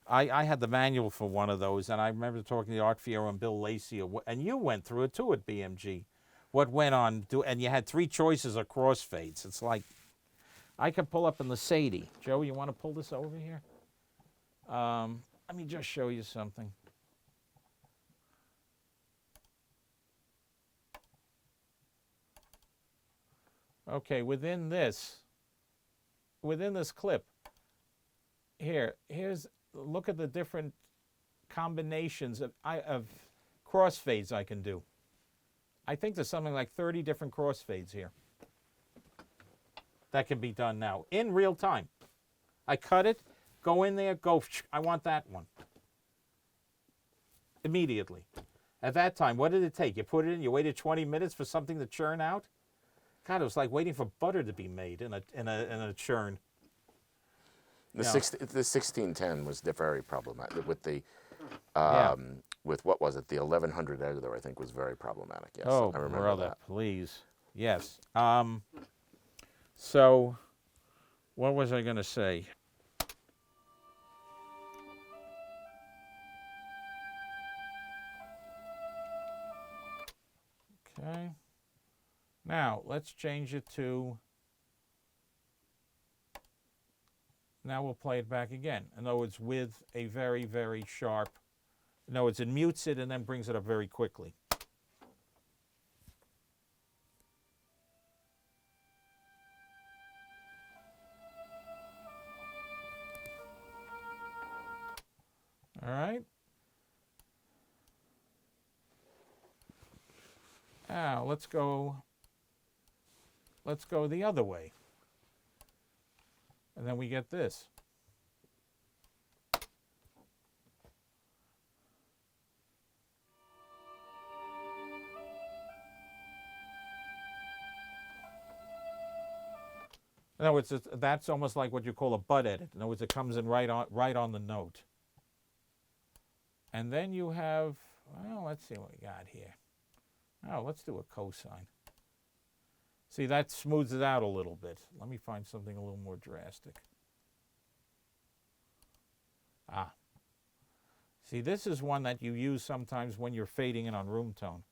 [SPEAKER 2] I had the manual for one of those, and I remember talking to Art Fiero and Bill Lacey, and you went through it too at BMG. What went on, and you had 3 choices of crossfades. It's like, I could pull up in the Sadie. Joe, you want to pull this over here? Let me just show you something. Okay, within this clip, look at the different combinations of crossfades I can do. I think there's something like 30 different crossfades here that can be done now in real time. I cut it, go in there, go, I want that one. Immediately. At that time, what did it take? You put it in, you waited 20 minutes for something to churn out? God, it was like waiting for butter to be made in a churn.
[SPEAKER 1] The 1610 was very problematic with the with what was it? The 1100 editor, I think, was very problematic. Yes,
[SPEAKER 2] oh,
[SPEAKER 1] I remember
[SPEAKER 2] brother,
[SPEAKER 1] that.
[SPEAKER 2] Please. Yes. So, what was I going to say? Okay. Now, let's change it to... Now we'll play it back again. In other words, with a very, very sharp... In other words, it mutes it and then brings it up very quickly. All right. Now, let's go the other way. And then we get this. In other words, that's almost like what you call a butt edit. In other words, it comes in right on the note. And then you have, well, let's see what we got here. Oh, let's do a cosine. See, that smooths it out a little bit. Let me find something a little more drastic. Ah. See, this is one that you use sometimes when you're fading in on room tone.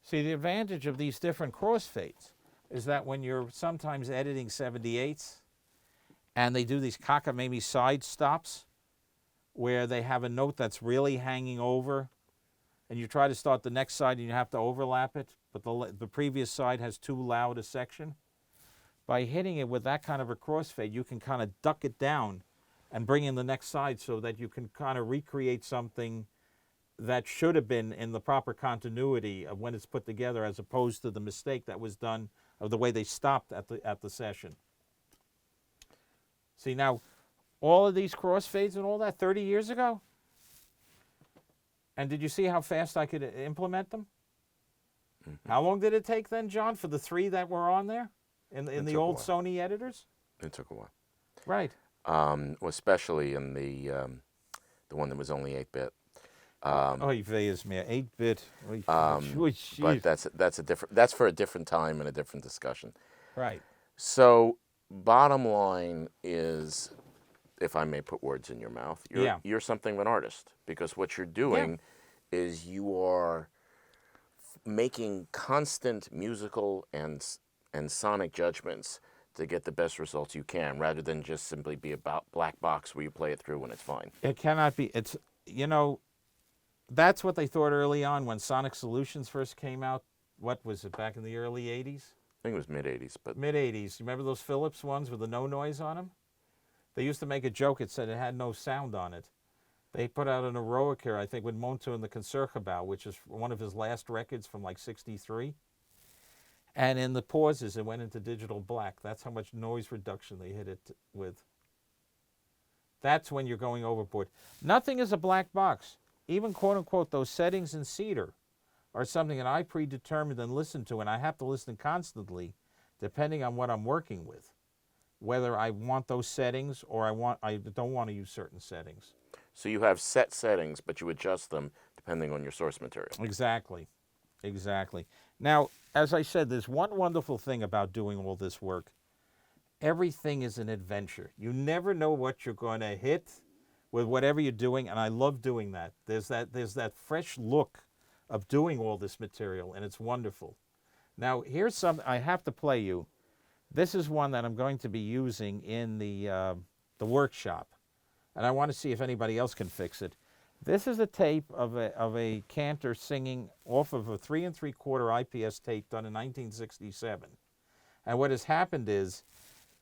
[SPEAKER 2] See, the advantage of these different crossfades is that when you're sometimes editing 78s, and they do these cockamamie side stops, where they have a note that's really hanging over, and you try to start the next side and you have to overlap it, but the previous side has too loud a section. By hitting it with that kind of a crossfade, you can kind of duck it down and bring in the next side so that you can kind of recreate something that should have been in the proper continuity of when it's put together, as opposed to the mistake that was done of the way they stopped at the session. See, now, all of these crossfades and all that 30 years ago? And did you see how fast I could implement them? Mm-hmm. How long did it take then, John, for the 3 that were on there in the old Sony editors?
[SPEAKER 1] It took a while.
[SPEAKER 2] Right.
[SPEAKER 1] Especially in the one that was only 8-bit.
[SPEAKER 2] Oy vey is mere 8-bit. Oy,
[SPEAKER 1] But
[SPEAKER 2] jeez.
[SPEAKER 1] that's for a different time and a different discussion.
[SPEAKER 2] Right.
[SPEAKER 1] So, bottom line is, if I may put words in your mouth,
[SPEAKER 2] Yeah.
[SPEAKER 1] you're something of an artist, because what you're
[SPEAKER 2] Yeah.
[SPEAKER 1] doing is you are making constant musical and sonic judgments to get the best results you can, rather than just simply be about black box where you play it through and it's fine.
[SPEAKER 2] It cannot be. It's, you know, that's what they thought early on when Sonic Solutions first came out. What was it, back in the early 80s?
[SPEAKER 1] I think it was mid '80s, but
[SPEAKER 2] Mid 80s. You remember those Philips ones with the no noise on them? They used to make a joke. It said it had no sound on it. They put out an Eroic here, I think, with Monto and the Concertgebouw, which is one of his last records from like '63. And in the pauses, it went into digital black. That's how much noise reduction they hit it with. That's when you're going overboard. Nothing is a black box. Even quote unquote those settings in Cedar are something that I predetermined and listen to, and I have to listen constantly depending on what I'm working with. Whether I want those settings or I don't want to use certain settings.
[SPEAKER 1] so you have set settings, but you adjust them depending on your source material.
[SPEAKER 2] Exactly. Exactly. Now, as I said, there's one wonderful thing about doing all this work. Everything is an adventure. You never know what you're going to hit with whatever you're doing, and I love doing that. There's that fresh look of doing all this material, and it's wonderful. Now, here's something I have to play you. This is one that I'm going to be using in the workshop, and I want to see if anybody else can fix it. This is a tape of a cantor singing off of a 3 3/4 IPS tape done in 1967. And what has happened is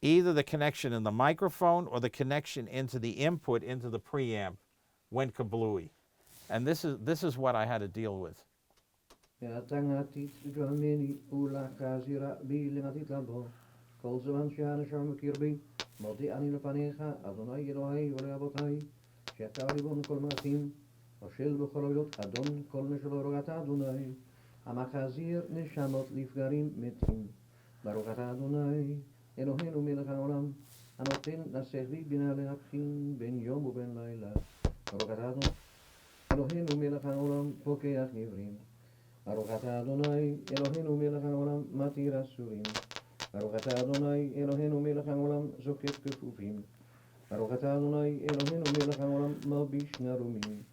[SPEAKER 2] either the connection in the microphone or the connection into the input into the preamp went kablooey. And this is what I had to deal with.
[SPEAKER 3] מושל בכל היות אדון כל משלו רוגת אדוני המחזיר נשמות לפגרים מתים ברוך אתה אדוני אלוהינו מלך העולם הנותן לשכלי בינה להבחין בין יום ובין לילה ברוך אתה אדוני אלוהינו מלך העולם פוקח עברים ברוך אתה אדוני אלוהינו מלך העולם מתיר אסורים ברוך אתה אדוני אלוהינו מלך העולם זוקף כפופים ברוך אתה אדוני אלוהינו מלך העולם מלביש נרומים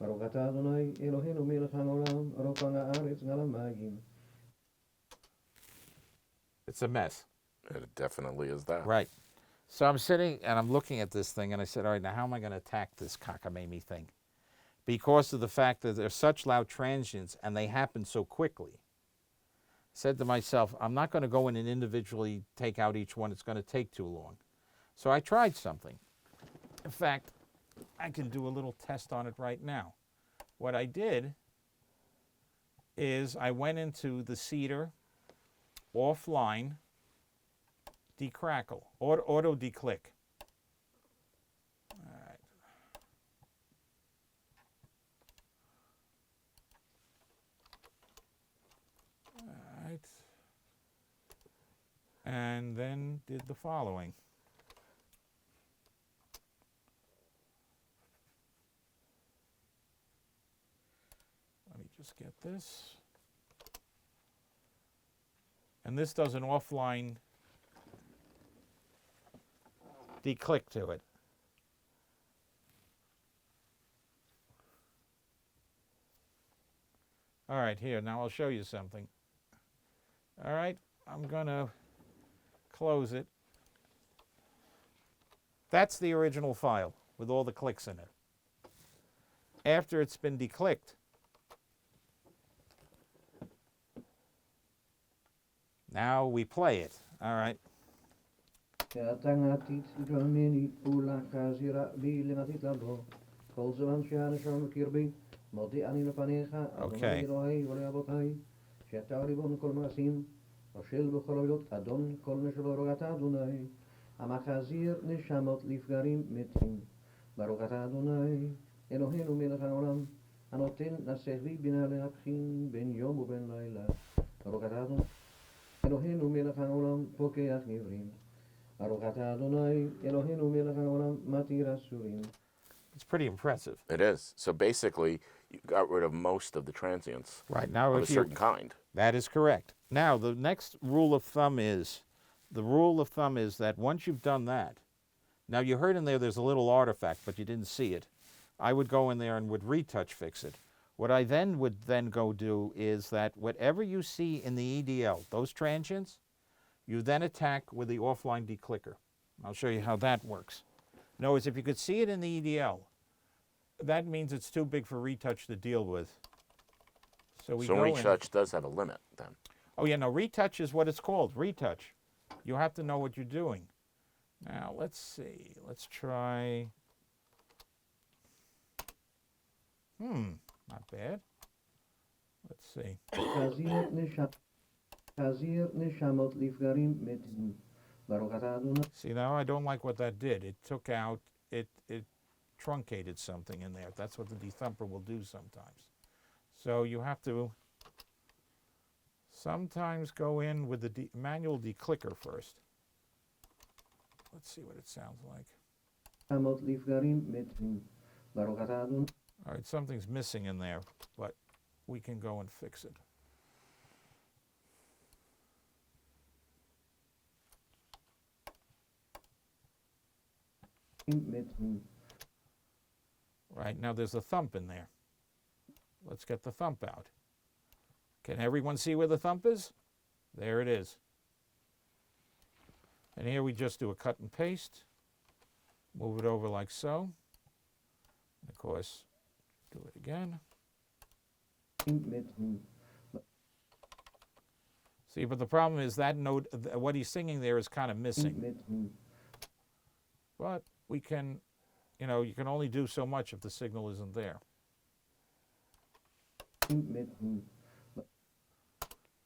[SPEAKER 3] ברוך אתה אדוני אלוהינו מלך העולם רופא הארץ ועל המים.
[SPEAKER 2] It's a mess.
[SPEAKER 1] It definitely is that.
[SPEAKER 2] Right. So I'm sitting and I'm looking at this thing and I said, all right, now how am I going to attack this cockamamie thing? Because of the fact that there's such loud transients and they happen so quickly. I said to myself, I'm not going to go in and individually take out each one. It's going to take too long. So I tried something. In fact, I can do a little test on it right now. What I did is I went into the Cedar offline decrackle, auto declick. All right. All right. And then did the following. Let me just get this. And this does an offline declick to it. All right, here, now I'll show you something. All right, I'm going to close it. That's the original file with all the clicks in it. After it's been declicked, now we play it. All right. Okay.
[SPEAKER 3] שאתה ריבון כל מעשים, מושל בכל היות אדון כל משלו רוגת אדוני המחזיר נשמות לפגרים מתים ברוך אתה אדוני אלוהינו מלך העולם הנותן לשכלי בינה להבחין בין יום ובין לילה ברוך אתה אדוני אלוהינו מלך העולם פוקח עברים Baruch atah Adonai, Eloheinu melech haolam, matir asurim.
[SPEAKER 2] It's pretty impressive.
[SPEAKER 1] It is. So basically, you got rid of most of the transients
[SPEAKER 2] Right, now
[SPEAKER 1] of a
[SPEAKER 2] if you...
[SPEAKER 1] certain kind.
[SPEAKER 2] That is correct. Now, the next rule of thumb is, that once you've done that, now you heard in there's a little artifact, but you didn't see it. I would go in there and would retouch fix it. What I then would go do is that whatever you see in the EDL, those transients, you then attack with the offline declicker. I'll show you how that works. In other words, if you could see it in the EDL, that means it's too big for retouch to deal with. So we
[SPEAKER 1] So
[SPEAKER 2] go in.
[SPEAKER 1] retouch does have a limit then.
[SPEAKER 2] Oh yeah, no, retouch is what it's called, retouch. You have to know what you're doing. Now, let's see. Let's try. Not bad. Let's see.
[SPEAKER 3] Kazir neshamot lifgarim metim. Baruch atah Adonai.
[SPEAKER 2] See, now I don't like what that did. It took out, it truncated something in there. That's what the dethumper will do sometimes. So you have to sometimes go in with the manual declicker first. Let's see what it sounds like.
[SPEAKER 3] Shamot lifgarim metim. Baruch atah Adonai.
[SPEAKER 2] All right, something's missing in there, but we can go and fix it.
[SPEAKER 3] Metim.
[SPEAKER 2] Right, now there's a thump in there. Let's get the thump out. Can everyone see where the thump is? There it is. And here we just do a cut and paste. Move it over like so. And of course, do it again.
[SPEAKER 3] Metim.
[SPEAKER 2] See, but the problem is that note, what he's singing there is kind of missing.
[SPEAKER 3] Metim.
[SPEAKER 2] But we can, you can only do so much if the signal isn't there.
[SPEAKER 3] Metim.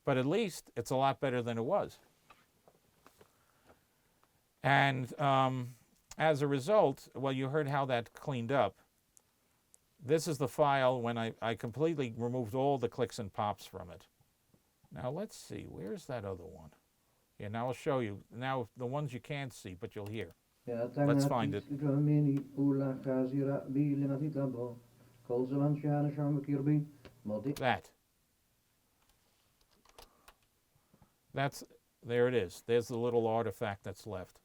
[SPEAKER 2] But at least it's a lot better than it was. And as a result, well, you heard how that cleaned up. This is the file when I completely removed all the clicks and pops from it. Now let's see, where's that other one? Yeah, now I'll show you. Now the ones you can't see, but you'll hear. Let's find it. There it is. There's the little artifact that's left.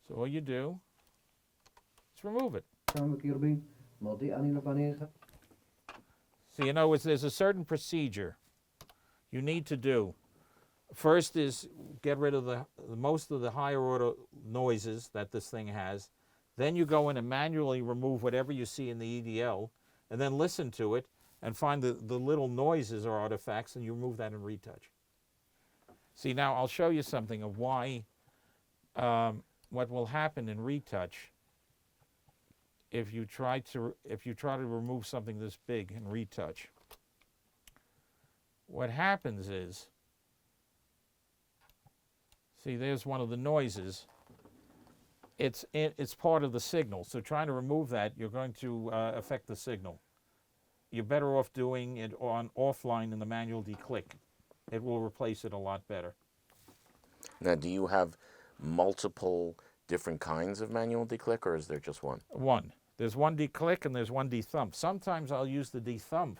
[SPEAKER 2] So all you do is remove it. So there's a certain procedure you need to do. First is get rid of the most of the higher order noises that this thing has. Then you go in and manually remove whatever you see in the EDL, and then listen to it and find the little noises or artifacts, and you remove that in retouch. See, now I'll show you something of why, what will happen in retouch if you try to remove something this big in retouch. What happens is, see, there's one of the noises. It's part of the signal. So trying to remove that, you're going to affect the signal. You're better off doing it on offline in the manual declick. It will replace it a lot better.
[SPEAKER 1] Now, do you have multiple different kinds of manual declick, or is there just one?
[SPEAKER 2] One. There's one declick and there's one dethump. Sometimes I'll use the dethump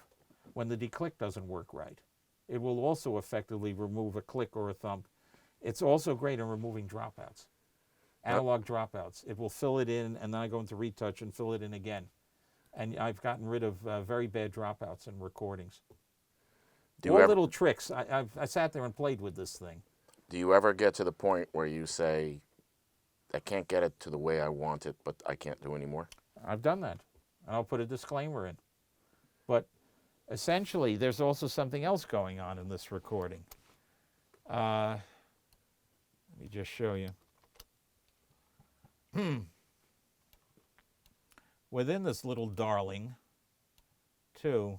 [SPEAKER 2] when the declick doesn't work right. It will also effectively remove a click or a thump. It's also great in removing dropouts, analog dropouts. It will fill it in, and then I go into retouch and fill it in again. And I've gotten rid of very bad dropouts in recordings. Little tricks. I sat there and played with this thing.
[SPEAKER 1] Do you ever get to the point where you say, I can't get it to the way I want it, but I can't do anymore?
[SPEAKER 2] I've done that. And I'll put a disclaimer in. But essentially, there's also something else going on in this recording. Let me just show you. Within this little darling, too,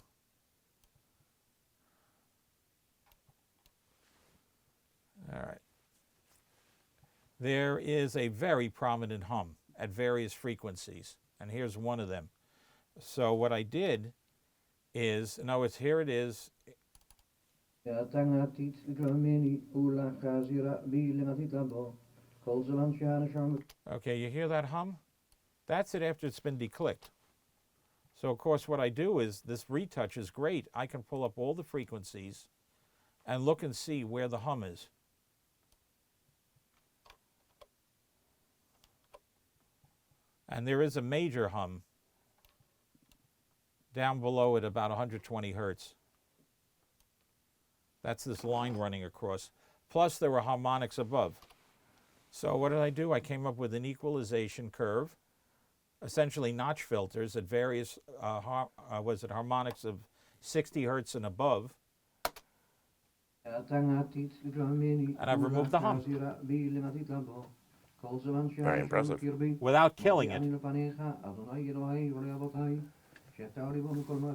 [SPEAKER 2] all right, there is a very prominent hum at various frequencies, and here's one of them. So what I did is, here it is.
[SPEAKER 3] כל זמן שהנשמה
[SPEAKER 2] Okay, you hear that hum? That's it after it's been declicked. So of course what I do is, this retouch is great. I can pull up all the frequencies and look and see where the hum is. And there is a major hum down below at about 120 hertz. That's this line running across. Plus there were harmonics above. So what did I do? I came up with an equalization curve, essentially notch filters at various harmonics of 60 hertz and above.
[SPEAKER 3] and
[SPEAKER 2] I've removed the hum.
[SPEAKER 1] Very impressive.
[SPEAKER 2] Without killing it.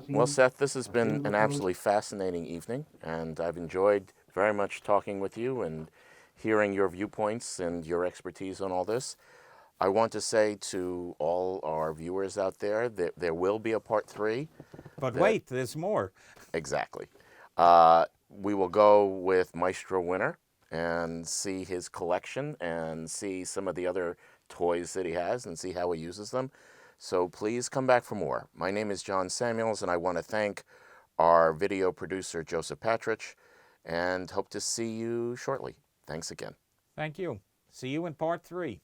[SPEAKER 1] Well, Seth, this has been an absolutely fascinating evening, and I've enjoyed very much talking with you and hearing your viewpoints and your expertise on all this. I want to say to all our viewers out there that there will be a part 3.
[SPEAKER 2] But wait, there's more.
[SPEAKER 1] Exactly. We will go with Maestro Winner and see his collection and see some of the other toys that he has and see how he uses them. So please come back for more. My name is John Samuels, and I want to thank our video producer, Joseph Patrich, and hope to see you shortly. Thanks again.
[SPEAKER 2] Thank you. See you in part 3.